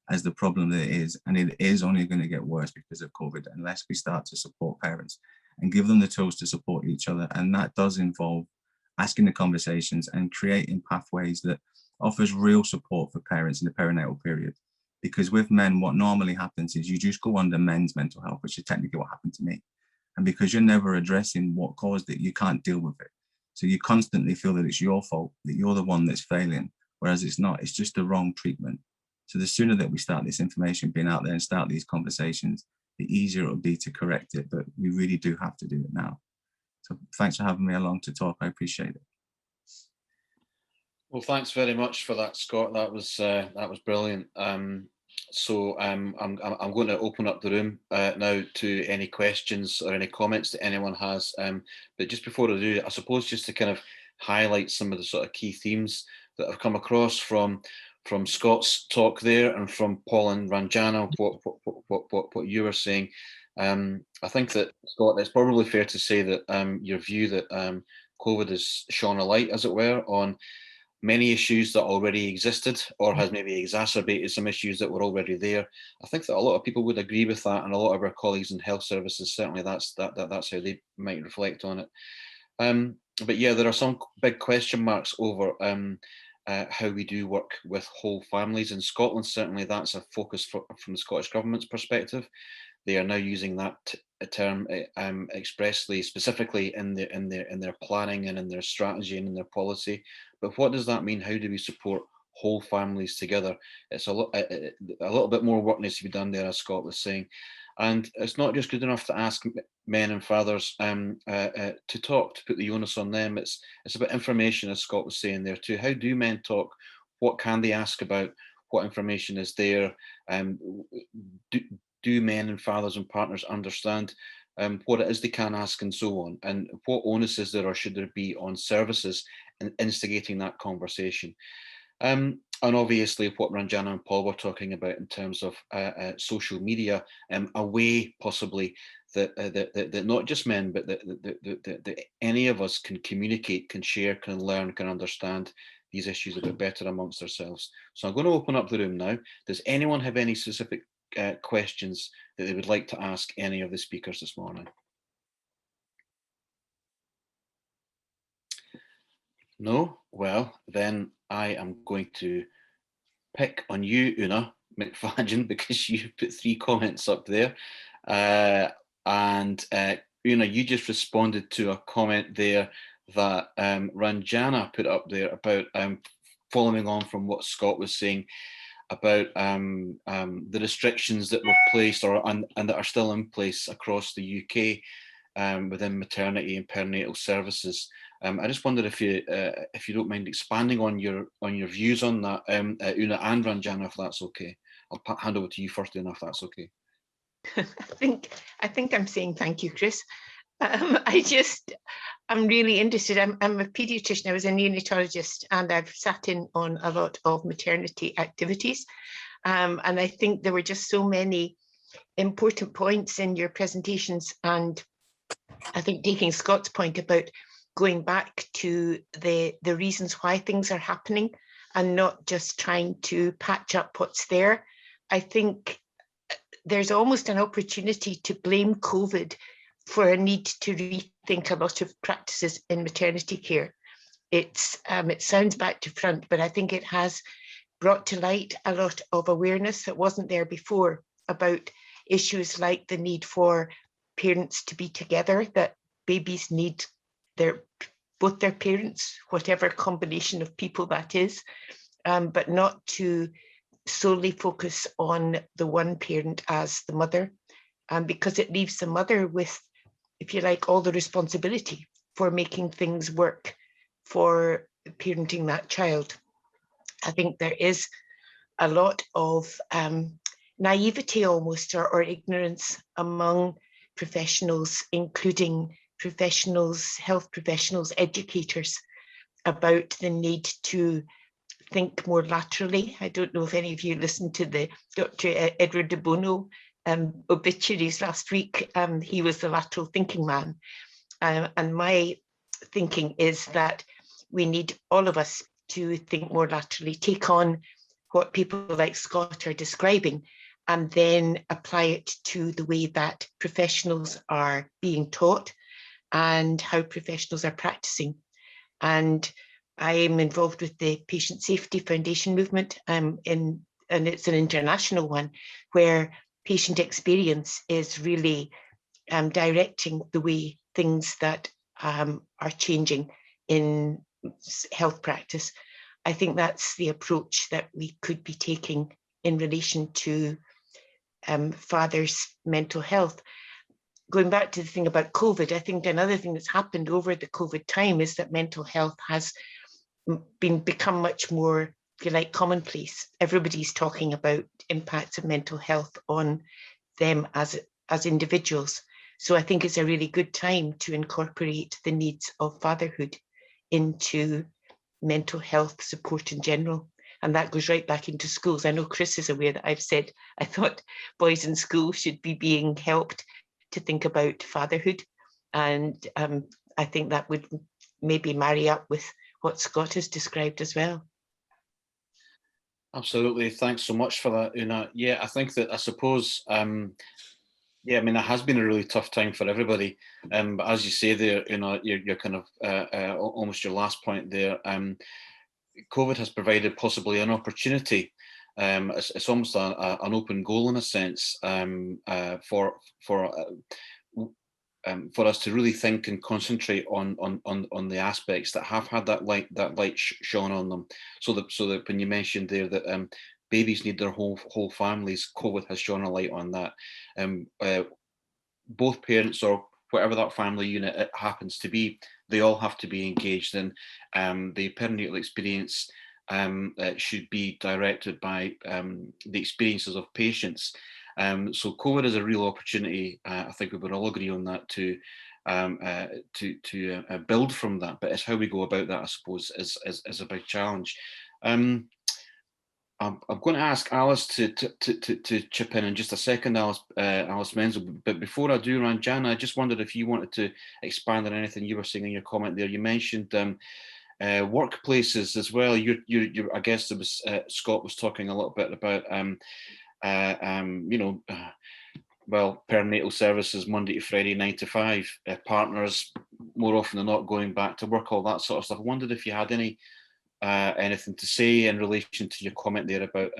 as the problem that it is. And it is only going to get worse because of COVID, unless we start to support parents and give them the tools to support each other. And that does involve asking the conversations and creating pathways that offers real support for parents in the perinatal period. Because with men, what normally happens is you just go under men's mental health, which is technically what happened to me. And because you're never addressing what caused it, you can't deal with it. So you constantly feel that it's your fault, that you're the one that's failing, whereas it's not, it's just the wrong treatment. So the sooner that we start this information being out there and start these conversations, the easier it will be to correct it. But we really do have to do it now. So thanks for having me along to talk. I appreciate it. Well, thanks very much for that, Scott. That was brilliant. So I'm going to open up the room now to any questions or any comments that anyone has. But just before I do, I suppose just to kind of highlight some of the sort of key themes that have come across from Scott's talk there, and from Paul and Ranjana, what you were saying. I think that, Scott, it's probably fair to say that your view that COVID has shone a light, as it were, on many issues that already existed, or has maybe exacerbated some issues that were already there. I think that a lot of people would agree with that, and a lot of our colleagues in health services, certainly that's how they might reflect on it. But yeah, there are some big question marks over how we do work with whole families. In Scotland, certainly that's a focus from the Scottish Government's perspective. They are now using that term expressly, specifically in their planning and in their strategy and in their policy. But what does that mean? How do we support whole families together? It's a little bit more work needs to be done there, as Scott was saying. And it's not just good enough to ask men and fathers to talk, to put the onus on them. It's about information, as Scott was saying there too. How do men talk? What can they ask about? What information is there? Do men and fathers and partners understand what it is they can ask, and so on? And what onus is there, or should there be, on services in instigating that conversation? And obviously what Ranjana and Paul were talking about in terms of social media, a way possibly that not just men, but that any of us can communicate, can share, can learn, can understand these issues a bit better amongst ourselves. So I'm going to open up the room now. Does anyone have any specific questions that they would like to ask any of the speakers this morning? No? Well, then I am going to pick on you, Una McFadden, because you put 3 comments up there. And Una, you just responded to a comment there that Ranjana put up there about following on from what Scott was saying about the restrictions that were placed and that are still in place across the UK within maternity and perinatal services. I just wondered if you don't mind expanding on your views on that, Una and Ranjana, if that's okay. I'll hand over to you first, Una, if that's okay. I think I'm saying thank you, Chris. I'm really interested. I'm a paediatrician. I was a neonatologist, and I've sat in on a lot of maternity activities. And I think there were just so many important points in your presentations. And I think taking Scott's point about going back to the reasons why things are happening and not just trying to patch up what's there. I think there's almost an opportunity to blame COVID for a need to rethink a lot of practices in maternity care. It sounds back to front, but I think it has brought to light a lot of awareness that wasn't there before about issues like the need for parents to be together, that babies need both their parents, whatever combination of people that is, but not to solely focus on the one parent as the mother, because it leaves the mother with, if you like, all the responsibility for making things work for parenting that child. I think there is a lot of naivety almost, or ignorance among professionals, including professionals, health professionals, educators, about the need to think more laterally. I don't know if any of you listened to the Dr. Edward de Bono obituaries last week. He was the lateral thinking man. And my thinking is that we need all of us to think more laterally, take on what people like Scott are describing, and then apply it to the way that professionals are being taught and how professionals are practicing. And I am involved with the Patient Safety Foundation movement, and it's an international one, where patient experience is really directing the way things that are changing in health practice. I think that's the approach that we could be taking in relation to fathers' mental health. Going back to the thing about COVID, I think another thing that's happened over the COVID time is that mental health has become much more, if you like, commonplace. Everybody's talking about impacts of mental health on them as individuals. So I think it's a really good time to incorporate the needs of fatherhood into mental health support in general. And that goes right back into schools. I know Chris is aware that I've said I thought boys in school should be being helped to think about fatherhood. And I think that would maybe marry up with what Scott has described as well. Absolutely. Thanks so much for that, Una. Yeah, I think that, I suppose, yeah, I mean, it has been a really tough time for everybody. But as you say there, you're kind of almost your last point there. COVID has provided possibly an opportunity. It's almost an open goal in a sense, for us to really think and concentrate on the aspects that have had that light shone on them. So that when you mentioned there that babies need their whole families, COVID has shone a light on that. Both parents, or whatever that family unit it happens to be, they all have to be engaged in. The perinatal experience should be directed by the experiences of patients. So COVID is a real opportunity. I think we would all agree on that, to build from that. But it's how we go about that, I suppose, is a big challenge. I'm going to ask Alice to chip in just a second, Alice Menzel. But before I do, Ranjana, I just wondered if you wanted to expand on anything you were saying in your comment there. You mentioned workplaces as well. I guess there was Scott was talking a little bit about well, perinatal services Monday to Friday, 9 to 5. Partners more often than not going back to work, all that sort of stuff. I wondered if you had anything to say in relation to your comment there about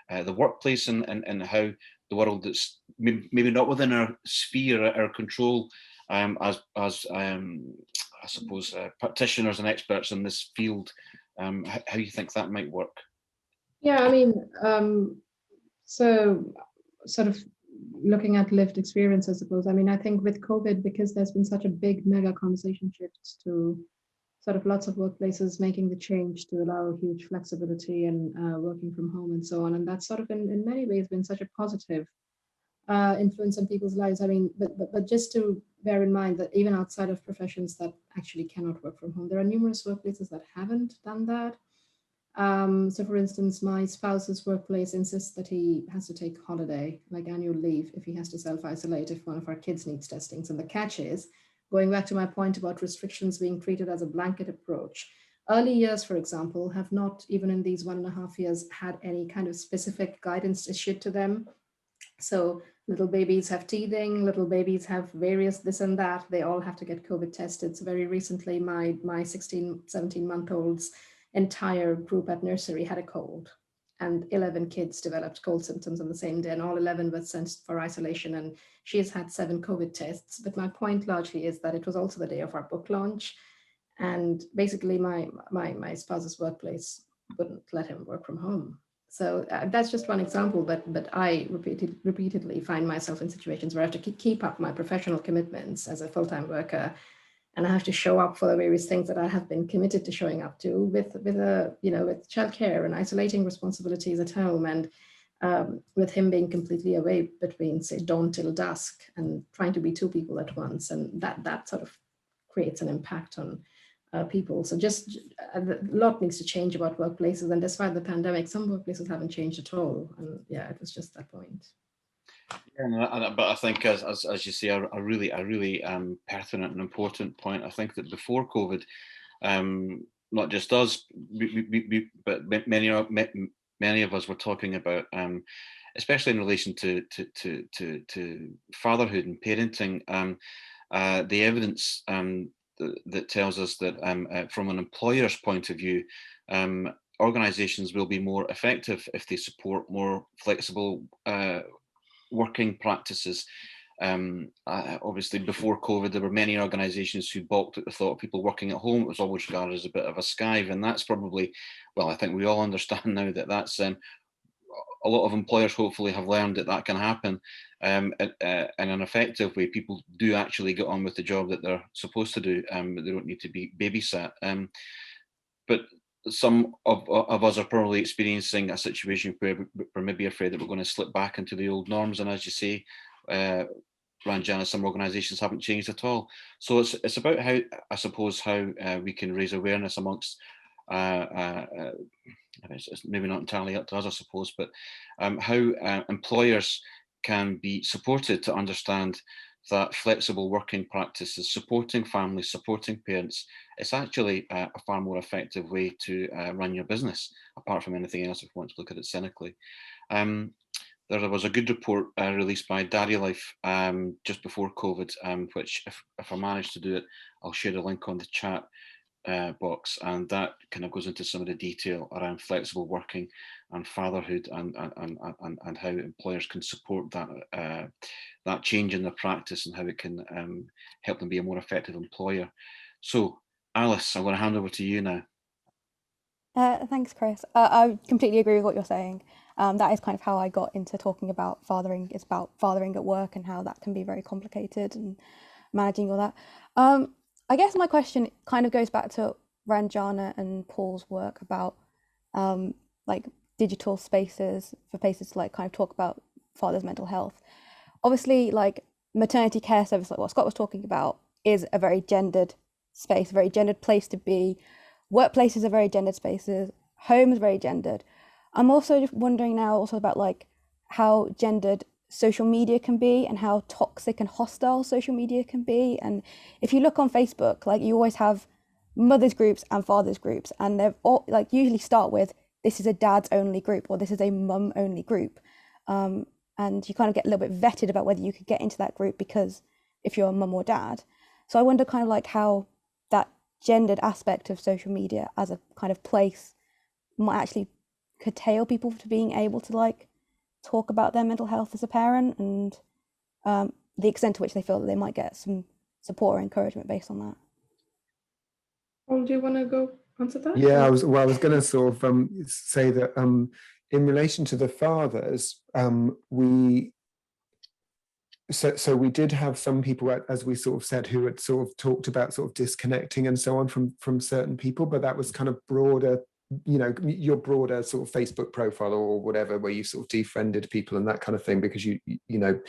the workplace and how the world that's maybe not within our sphere, our control, as I suppose practitioners and experts in this field, how you think that might work. Yeah, I mean, so sort of looking at lived experience, I suppose. I mean, I think with COVID, because there's been such a big mega conversation shift to sort of lots of workplaces making the change to allow huge flexibility and working from home and so on. And that's sort of in many ways been such a positive influence on people's lives. I mean, but just to bear in mind that even outside of professions that actually cannot work from home, there are numerous workplaces that haven't done that. So for instance, my spouse's workplace insists that he has to take holiday, like annual leave, if he has to self-isolate if one of our kids needs testings. And the catch is, going back to my point about restrictions being treated as a blanket approach, early years, for example, have not, even in these 1.5 years, had any kind of specific guidance issued to them. So little babies have teething, little babies have various this and that, they all have to get COVID tested. So very recently, my 16, 17-month-old's entire group at nursery had a cold, and 11 kids developed cold symptoms on the same day, and all 11 were sent for isolation, and she has had 7 COVID tests. But my point largely is that it was also the day of our book launch, and basically my spouse's workplace wouldn't let him work from home. So that's just one example, but I repeatedly find myself in situations where I have to keep up my professional commitments as a full-time worker, and I have to show up for the various things that I have been committed to showing up to, with childcare and isolating responsibilities at home, and with him being completely away between, say, dawn till dusk, and trying to be 2 people at once, and that sort of creates an impact on people. So just a lot needs to change about workplaces, and despite the pandemic, some workplaces haven't changed at all. And yeah, it was just that point. Yeah, but I think, as you say, a really pertinent and important point. I think that before COVID, not just us, but many of us were talking about, especially in relation to fatherhood and parenting, the evidence that tells us that from an employer's point of view, organisations will be more effective if they support more flexible working practices. Obviously, before COVID, there were many organisations who balked at the thought of people working at home. It was always regarded as a bit of a skive, and that's probably, well, I think we all understand now that that's a lot of employers hopefully have learned that can happen in an effective way. People do actually get on with the job that they're supposed to do, but they don't need to be babysat. But some of us are probably experiencing a situation where we're maybe afraid that we're going to slip back into the old norms. And as you say, Ranjana, some organisations haven't changed at all. So it's about how, I suppose, how we can raise awareness amongst, it's maybe not entirely up to us, I suppose, but how employers can be supported to understand that flexible working practices, supporting families, supporting parents, it's actually a far more effective way to run your business, apart from anything else, if you want to look at it cynically. There was a good report released by DADx just before COVID, which if I manage to do it, I'll share the link on the chat box, and that kind of goes into some of the detail around flexible working and fatherhood, and how employers can support that change in their practice, and how it can help them be a more effective employer. So Alice, I'm going to hand over to you now. Thanks, Chris. I completely agree with what you're saying. That is kind of how I got into talking about fathering. It's about fathering at work and how that can be very complicated and managing all that. I guess my question kind of goes back to Ranjana and Paul's work about like digital spaces for places to like kind of talk about fathers' mental health. Obviously, like maternity care service, like what Scott was talking about, is a very gendered space, a very gendered place to be. Workplaces are very gendered spaces. Home is very gendered. I'm also just wondering now also about like how gendered social media can be and how toxic and hostile social media can be. And if you look on Facebook, like you always have mothers groups and fathers groups, and they've all like usually start with, this is a dad's only group, or this is a mum only group. And you kind of get a little bit vetted about whether you could get into that group because if you're a mum or dad. So I wonder kind of like how that gendered aspect of social media as a kind of place might actually curtail people to being able to like talk about their mental health as a parent, and the extent to which they feel that they might get some support or encouragement based on that. Paul, do you want to go answer that? Yeah, I was going to sort of say that in relation to the fathers, we did have some people, as we sort of said, who had sort of talked about sort of disconnecting and so on from certain people, but that was kind of broader, you know, your broader sort of Facebook profile or whatever, where you sort of defriended people and that kind of thing, because you know,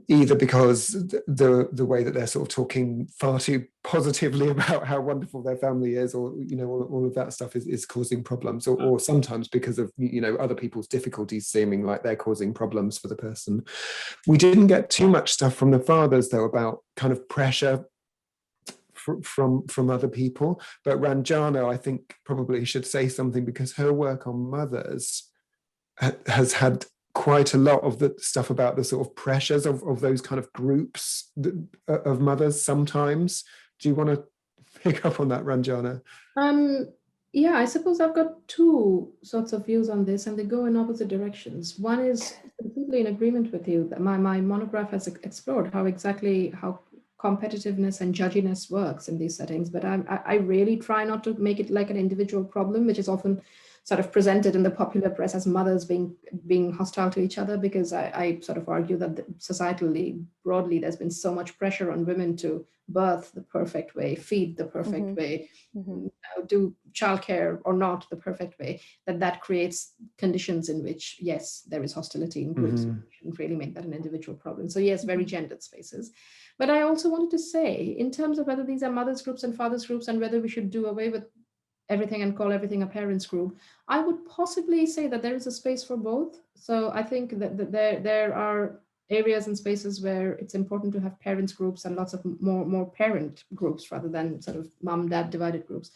either because the way that they're sort of talking far too positively about how wonderful their family is, or you know, all of that stuff is causing problems, or sometimes because of, you know, other people's difficulties seeming like they're causing problems for the person. We didn't get too much stuff from the fathers though about kind of pressure from other people, but Ranjana, I think, probably should say something, because her work on mothers has had quite a lot of the stuff about the sort of pressures of those kind of groups of mothers sometimes. Do you want to pick up on that, Ranjana? Yeah, I suppose I've got two sorts of views on this, and they go in opposite directions. One is completely in agreement with you. That my monograph has explored how competitiveness and judginess works in these settings, but I really try not to make it like an individual problem, which is often sort of presented in the popular press as mothers being hostile to each other, because I sort of argue that societally, broadly, there's been so much pressure on women to birth the perfect way, feed the perfect way, do childcare or not the perfect way, that creates conditions in which, yes, there is hostility in groups. We shouldn't really make that an individual problem. So yes, very gendered spaces. But I also wanted to say, in terms of whether these are mothers groups and fathers groups, and whether we should do away with everything and call everything a parents group, I would possibly say that there is a space for both. So I think that there are areas and spaces where it's important to have parents groups and lots of more parent groups rather than sort of mom dad divided groups.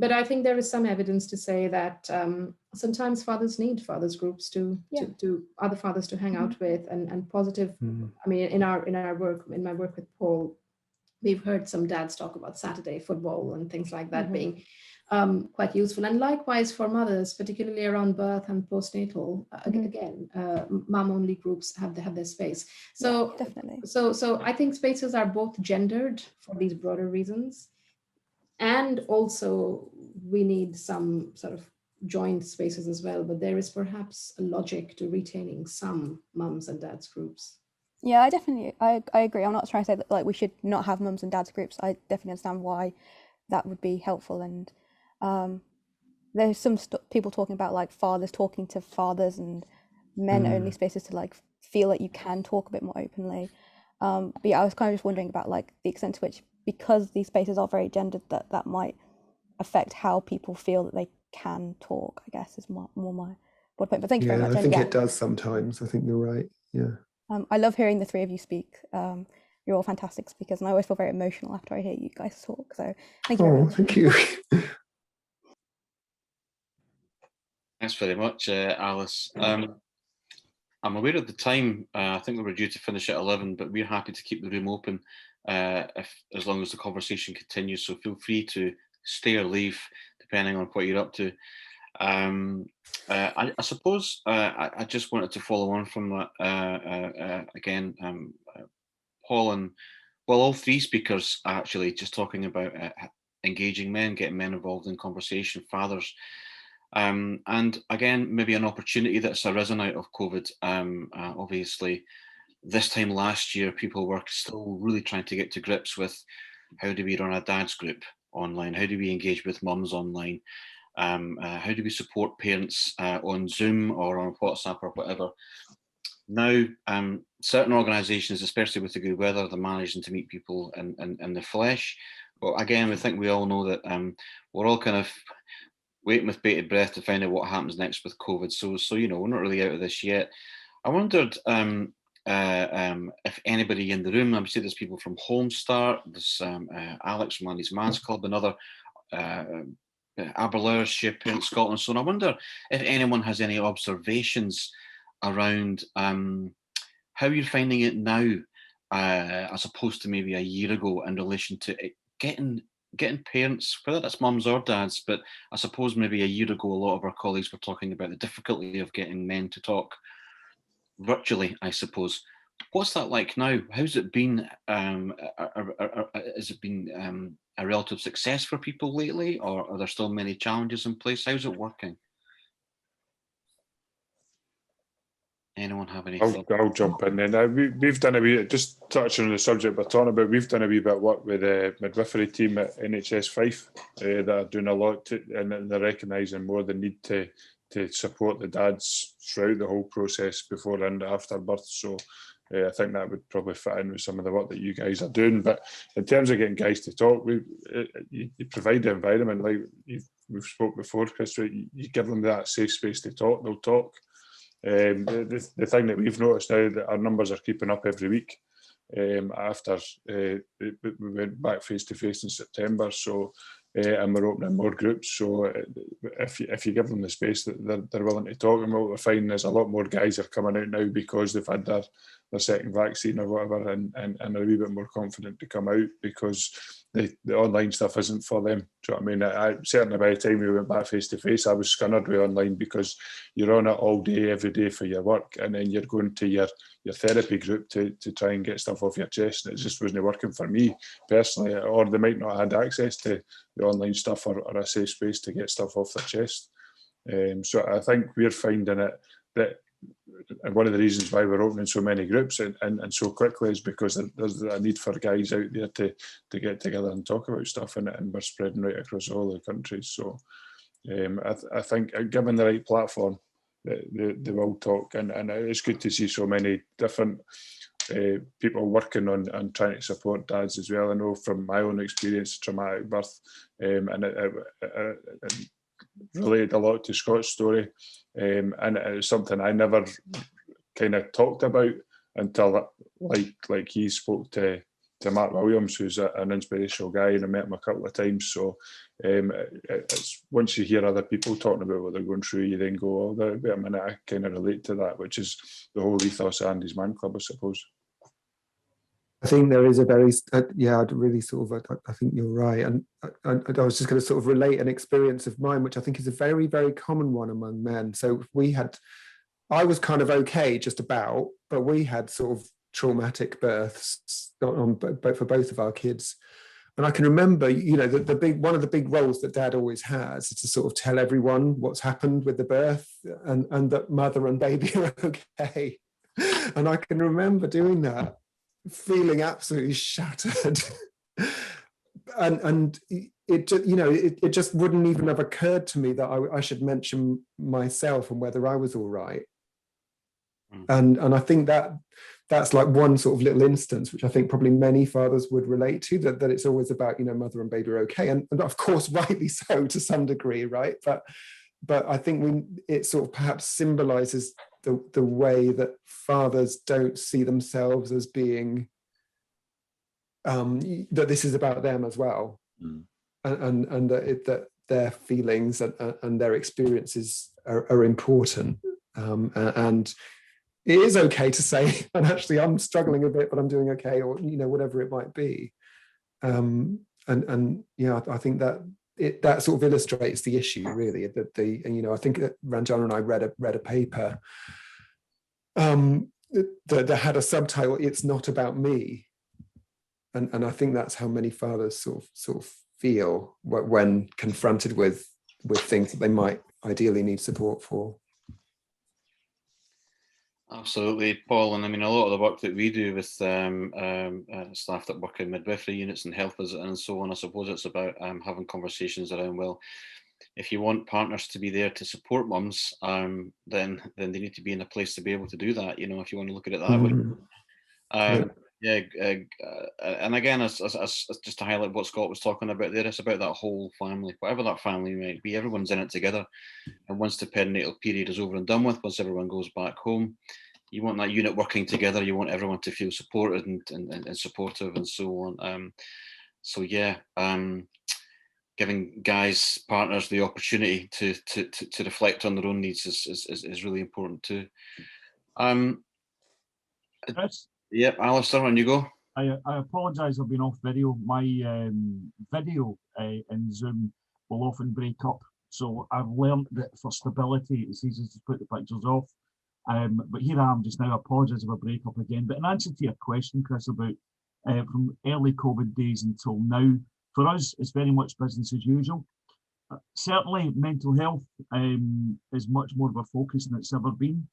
But I think there is some evidence to say that sometimes fathers need fathers groups to other fathers to hang out with, and positive. I mean, in my work with Paul, we've heard some dads talk about Saturday football and things like that being quite useful. And likewise for mothers, particularly around birth and postnatal, again, mom-only groups have their space. So definitely. So I think spaces are both gendered for these broader reasons. And also we need some sort of joint spaces as well, but there is perhaps a logic to retaining some mums and dads groups. Yeah, I agree. I'm not trying to say that like we should not have mums and dads groups. I definitely understand why that would be helpful. And there's some people talking about like fathers talking to fathers and men only spaces to like feel that you can talk a bit more openly. But yeah, I was kind of just wondering about like the extent to which, because these spaces are very gendered, that might affect how people feel that they can talk, I guess, is more my point. But thank you very much. I think it does sometimes. I think you're right. Yeah. I love hearing the three of you speak. You're all fantastic speakers, and I always feel very emotional after I hear you guys talk. So thank you very much. Thank you. Thanks very much, Alice. I'm aware of the time. I think we were due to finish at 11, but we're happy to keep the room open as long as the conversation continues. So feel free to stay or leave, depending on what you're up to. I suppose I just wanted to follow on from that again. Paul and, well, all three speakers actually just talking about engaging men, getting men involved in conversation, fathers. And again, maybe an opportunity that's arisen out of COVID. Obviously, this time last year, people were still really trying to get to grips with how do we run a dad's group online? How do we engage with mums online? How do we support parents on Zoom or on WhatsApp or whatever? Now, certain organisations, especially with the good weather, they're managing to meet people in the flesh. But again, I think we all know that we're all kind of waiting with bated breath to find out what happens next with COVID. So you know, we're not really out of this yet. I wondered if anybody in the room, I would say there's people from Home Start, there's Alex from Andy's Man's Club, another Aberlourshire Parent Scotland. So I wonder if anyone has any observations around how you're finding it now, as opposed to maybe a year ago, in relation to getting parents, whether that's mums or dads, but I suppose maybe a year ago, a lot of our colleagues were talking about the difficulty of getting men to talk virtually, I suppose. What's that like now? How's it been? Has it been a relative success for people lately, or are there still many challenges in place? How's it working? Anyone have any thoughts? I'll jump in then. We've done a wee, just touching on the subject we're talking about, we've done a wee bit of work with the midwifery team at NHS Fife that are doing a lot and they're recognising more the need to support the dads throughout the whole process before and after birth. So I think that would probably fit in with some of the work that you guys are doing. But in terms of getting guys to talk, you provide the environment, like we've spoke before, Chris, you give them that safe space to talk, they'll talk. The thing that we've noticed now that our numbers are keeping up every week after we went back face to face in September, so and we're opening more groups. So if you give them the space that they're willing to talk, and what we're finding is a lot more guys are coming out now because they've had their second vaccine or whatever, and are a wee bit more confident to come out because the online stuff isn't for them. Do you know what I mean? Certainly by the time we went back face to face, I was scunnered with online because you're on it all day, every day for your work, and then you're going to your therapy group to try and get stuff off your chest, and it just wasn't working for me personally, or they might not have had access to the online stuff or a safe space to get stuff off their chest. So I think we're finding it that one of the reasons why we're opening so many groups and so quickly is because there's a need for guys out there to get together and talk about stuff, and we're spreading right across all the countries. So I think given the right platform, they will talk, and it's good to see so many different people working on trying to support dads as well. I know from my own experience, traumatic birth, and it related a lot to Scott's story, and it was something I never kind of talked about until like he spoke to Mark Williams, who's an inspirational guy, and I met him a couple of times. So it's once you hear other people talking about what they're going through, you then go, oh, wait a minute, I kind of relate to that, which is the whole ethos of Andy's Man Club, I suppose. I think there is a very, I'd really sort of, I think you're right. And I was just going to sort of relate an experience of mine, which I think is a very, very common one among men. So I was kind of okay just about, but we had sort of traumatic births for both of our kids. And I can remember, you know, one of the big roles that dad always has is to sort of tell everyone what's happened with the birth and that mother and baby are okay. And I can remember doing that, feeling absolutely shattered. and it just, you know, it just wouldn't even have occurred to me that I should mention myself and whether I was all right. And I think that's like one sort of little instance, which I think probably many fathers would relate to, that it's always about, you know, mother and baby are okay. And of course, rightly so to some degree, right? But I think it sort of perhaps symbolizes the way that fathers don't see themselves as being that this is about them as well, and that their feelings and their experiences are important, and it is okay to say, and actually I'm struggling a bit, but I'm doing okay, or whatever it might be, and yeah, I think that that sort of illustrates the issue really. That I think that Ranjana and I read a paper that had a subtitle, "It's not about me," and I think that's how many fathers sort of feel when confronted with things that they might ideally need support for. Absolutely, Paul. And I mean, a lot of the work that we do with staff that work in midwifery units and health visiting and so on, I suppose it's about having conversations around, well, if you want partners to be there to support mums, then they need to be in a place to be able to do that, if you want to look at it that way. And again, as just to highlight what Scott was talking about there, it's about that whole family, whatever that family might be, everyone's in it together. And once the perinatal period is over and done with, once everyone goes back home, you want that unit working together. You want everyone to feel supported and supportive and so on. So yeah, giving guys, partners, the opportunity to reflect on their own needs is really important too. Chris? Yep, Alistair, on you go. I apologise, I've been off video. My video in Zoom will often break up. So I've learned that for stability, it's easy to put the pictures off. But here I am just now. I apologise if I break up again. But in answer to your question, Chris, about from early COVID days until now, for us, it's very much business as usual. Certainly, mental health is much more of a focus than it's ever been.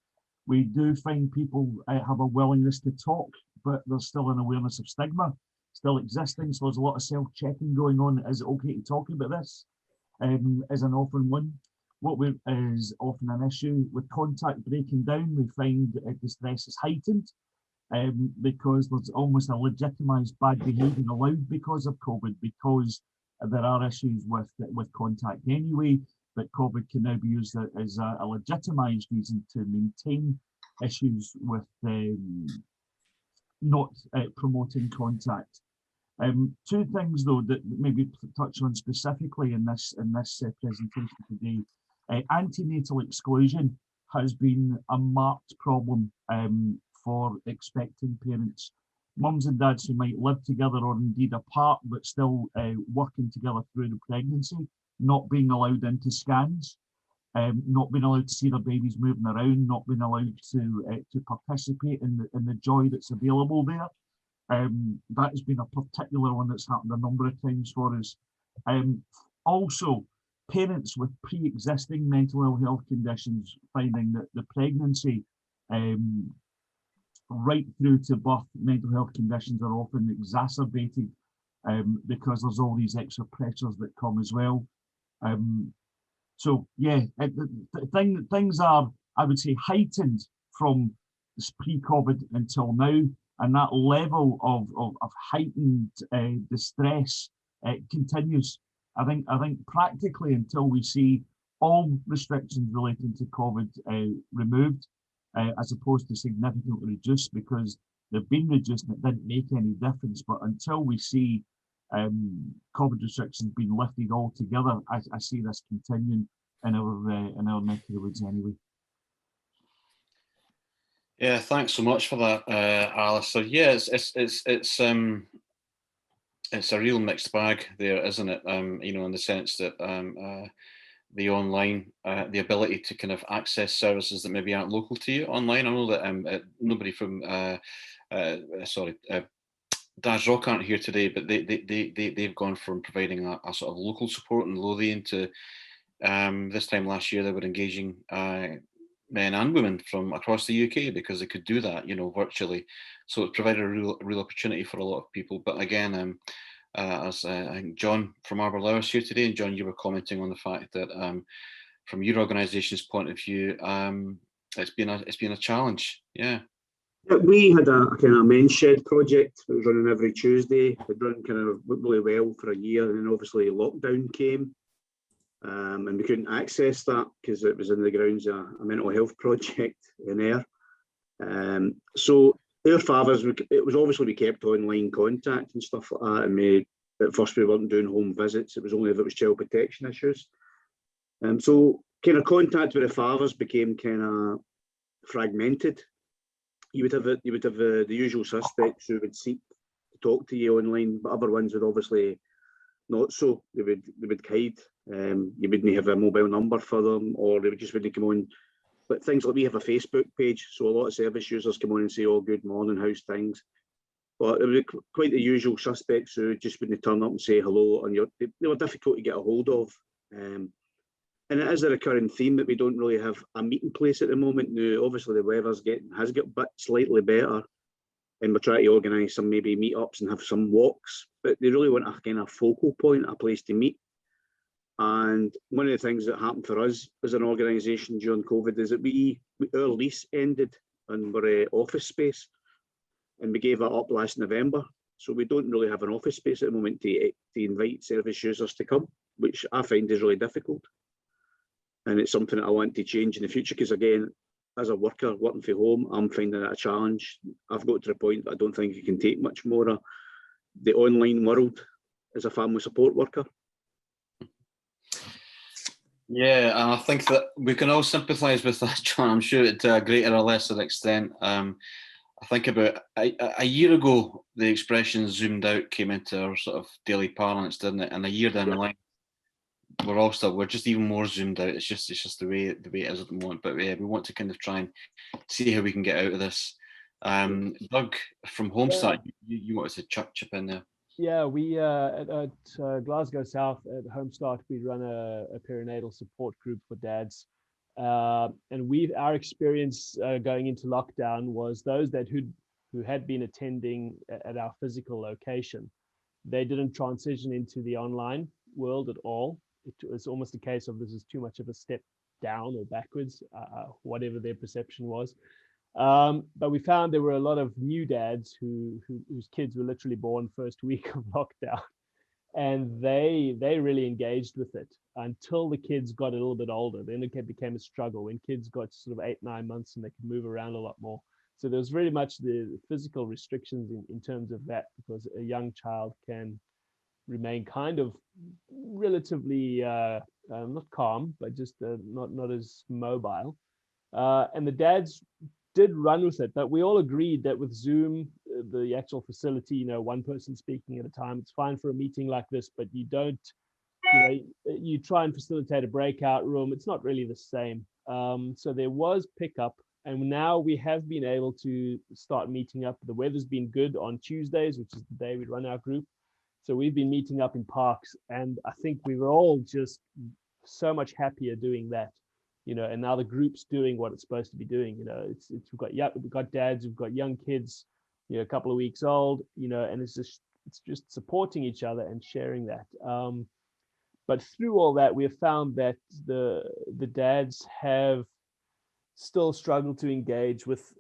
We do find people have a willingness to talk, but there's still an awareness of stigma still existing. So there's a lot of self-checking going on. Is it okay to talk about this? Is an often one. What is often an issue with contact breaking down, we find distress is heightened because there's almost a legitimised bad behaviour allowed because of COVID, because there are issues with contact anyway. But COVID can now be used as a legitimised reason to maintain issues with not promoting contact. Two things though that maybe touch on specifically in this presentation today. Antenatal exclusion has been a marked problem for expecting parents. Mums and dads who might live together or indeed apart but still working together through the pregnancy, not being allowed into scans, not being allowed to see their babies moving around, not being allowed to participate in the joy that's available there. That has been a particular one that's happened a number of times for us. Also, parents with pre-existing mental health conditions finding that the pregnancy right through to birth, mental health conditions are often exacerbated because there's all these extra pressures that come as well. So yeah, things are, I would say, heightened from pre-COVID until now, and that level of heightened distress continues. I think practically until we see all restrictions relating to COVID removed, as opposed to significantly reduced, because they've been reduced and it didn't make any difference. But until we see COVID restrictions being lifted altogether, I see this continuing in our neck of the woods anyway. Yeah, thanks so much for that, Alistair. Yeah, it's a real mixed bag there, isn't it? In the sense that the online, the ability to kind of access services that maybe aren't local to you online. I know that nobody from Dad's Rock aren't here today, but they've gone from providing a sort of local support in Lothian to this time last year they were engaging men and women from across the UK because they could do that, virtually. So it provided a real opportunity for a lot of people. But again, as I think John from Arbor Lowers here today, and John, you were commenting on the fact that from your organisation's point of view, it's been a challenge. Yeah. We had a kind of men's shed project that was running every Tuesday. It run kind of really well for a year, and then obviously lockdown came. and we couldn't access that because it was in the grounds of a mental health project in Ayr. So our fathers, it was obviously we kept online contact and stuff like that, and at first we weren't doing home visits. It was only if it was child protection issues. So kind of contact with the fathers became kind of fragmented. You would have the usual suspects who would seek to talk to you online, but other ones would obviously not so. They would hide. You wouldn't have a mobile number for them, or they just wouldn't come on. But things like we have a Facebook page, so a lot of service users come on and say, "Oh, good morning, how's things?" But it was quite the usual suspects who just wouldn't turn up and say hello, and they were difficult to get a hold of. And it is a recurring theme that we don't really have a meeting place at the moment. Now, obviously, the weather's has got slightly better, and we're trying to organise some maybe meetups and have some walks. But they really want a kind of focal point, a place to meet. And one of the things that happened for us as an organisation during COVID is that our lease ended on our office space, and we gave that up last November. So we don't really have an office space at the moment to invite service users to come, which I find is really difficult. And it's something that I want to change in the future, because again, as a worker working from home, I'm finding it a challenge. I've got to the point that I don't think you can take much more of the online world as a family support worker. Yeah, and I think that we can all sympathise with that, John. I'm sure to a greater or lesser extent. I think about a year ago, the expression zoomed out came into our sort of daily parlance, didn't it? And a year down the line, we're just even more zoomed out. It's just the way it is at the moment. But yeah, we want to kind of try and see how we can get out of this. Doug from Homestart, you wanted to chip in there. Yeah, we at Glasgow South at Homestart, we run a perinatal support group for dads, and our experience going into lockdown was those who had been attending at our physical location, they didn't transition into the online world at all. It was almost a case of this is too much of a step down or backwards, whatever their perception was. But we found there were a lot of new dads whose kids were literally born first week of lockdown, and they really engaged with it until the kids got a little bit older. Then it became a struggle when kids got sort of 8-9 months and they could move around a lot more. So there was very much the physical restrictions in terms of that, because a young child can remain kind of relatively not calm, but just not as mobile. And the dads did run with it, but we all agreed that with Zoom, the actual facility, one person speaking at a time, it's fine for a meeting like this, but you don't, you try and facilitate a breakout room. It's not really the same. So there was pickup, and now we have been able to start meeting up. The weather's been good on Tuesdays, which is the day we run our group. So we've been meeting up in parks, and I think we were all just so much happier doing that. And now the group's doing what it's supposed to be doing. We've got dads, we've got young kids, a couple of weeks old, and it's just supporting each other and sharing that. But through all that, we have found that the dads have still struggled to engage with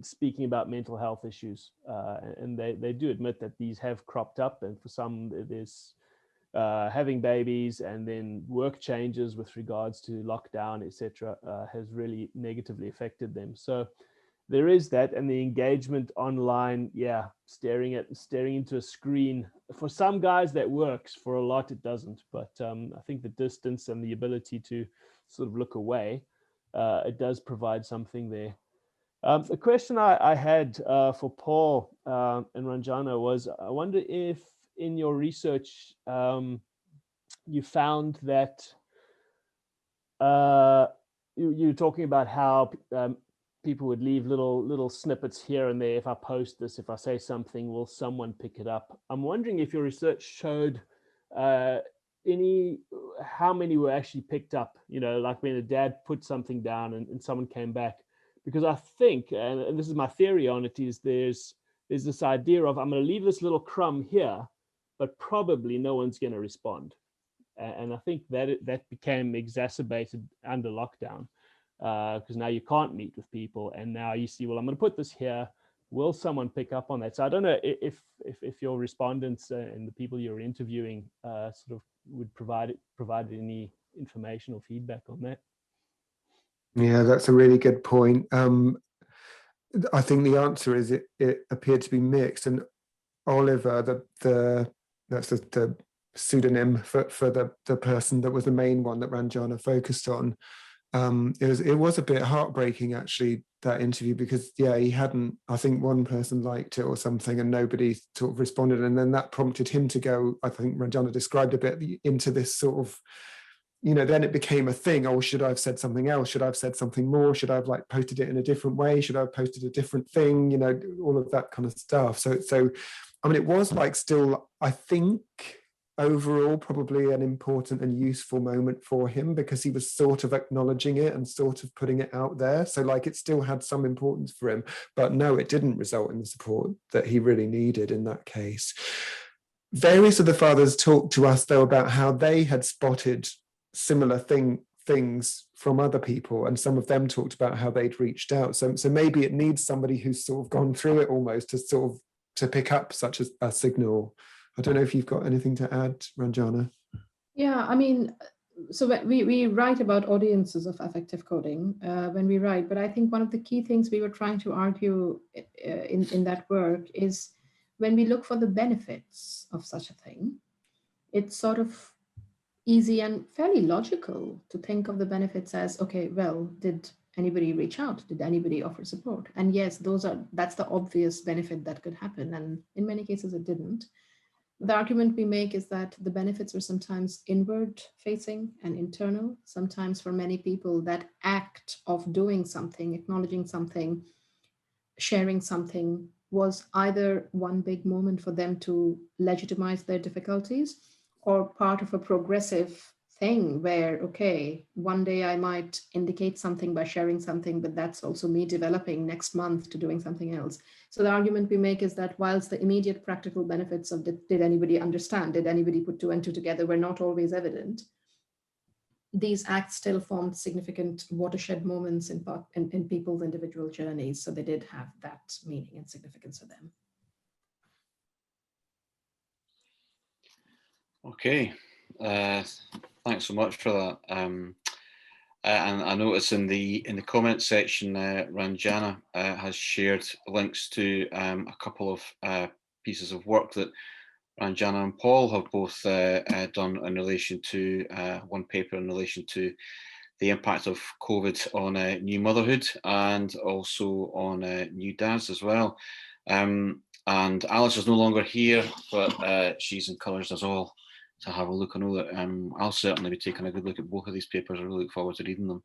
speaking about mental health issues, and they do admit that these have cropped up, and for some there's having babies and then work changes with regards to lockdown, etc., has really negatively affected them. So there is that, and the engagement online, staring into a screen. For some guys that works, for a lot it doesn't. But I think the distance and the ability to sort of look away, it does provide something there. The question I had for Paul and Ranjana was, I wonder if in your research, you found that you're talking about how people would leave little snippets here and there. If I post this, if I say something, will someone pick it up? I'm wondering if your research showed how many were actually picked up, like when a dad put something down and someone came back. Because I think, and this is my theory on it, is there's this idea of, I'm going to leave this little crumb here, but probably no one's going to respond. And I think that became exacerbated under lockdown, because now you can't meet with people, and now you see, well, I'm going to put this here. Will someone pick up on that? So I don't know if your respondents and the people you're interviewing sort of would provide any information or feedback on that. Yeah, that's a really good point. I think the answer is it appeared to be mixed, and Oliver, that's the pseudonym for the person that was the main one that Ranjana focused on. It was a bit heartbreaking, actually, that interview, because he hadn't, I think one person liked it or something and nobody sort of responded, and then that prompted him to go, I think Ranjana described a bit, into this sort of, then it became a thing. Oh, should I have said something else? Should I have said something more? Should I have like posted it in a different way? Should I have posted a different thing? All of that kind of stuff. So I mean, it was like still, I think, overall probably an important and useful moment for him, because he was sort of acknowledging it and sort of putting it out there. So like it still had some importance for him, but no, it didn't result in the support that he really needed in that case. Various of the fathers talked to us though about how they had spotted similar things from other people, and some of them talked about how they'd reached out. So maybe it needs somebody who's sort of gone through it almost to pick up such a signal. I don't know if you've got anything to add, Ranjana. Yeah, I mean, so we write about audiences of affective coding when we write, but I think one of the key things we were trying to argue in that work is when we look for the benefits of such a thing, it's sort of easy and fairly logical to think of the benefits as, okay, well, did anybody reach out? Did anybody offer support? And yes, that's the obvious benefit that could happen. And in many cases it didn't. The argument we make is that the benefits were sometimes inward facing and internal. Sometimes for many people, that act of doing something, acknowledging something, sharing something was either one big moment for them to legitimize their difficulties, or part of a progressive thing where, okay, one day I might indicate something by sharing something, but that's also me developing next month to doing something else. So the argument we make is that whilst the immediate practical benefits of did anybody understand, did anybody put two and two together, were not always evident, these acts still formed significant watershed moments in people's individual journeys. So they did have that meaning and significance for them. Okay, thanks so much for that. And I notice in the comment section, Ranjana has shared links to a couple of pieces of work that Ranjana and Paul have both done in relation to one paper in relation to the impact of COVID on new motherhood, and also on new dads as well. And Alice is no longer here, but she's encouraged us all to have a look. I know that I'll certainly be taking a good look at both of these papers. I really look forward to reading them.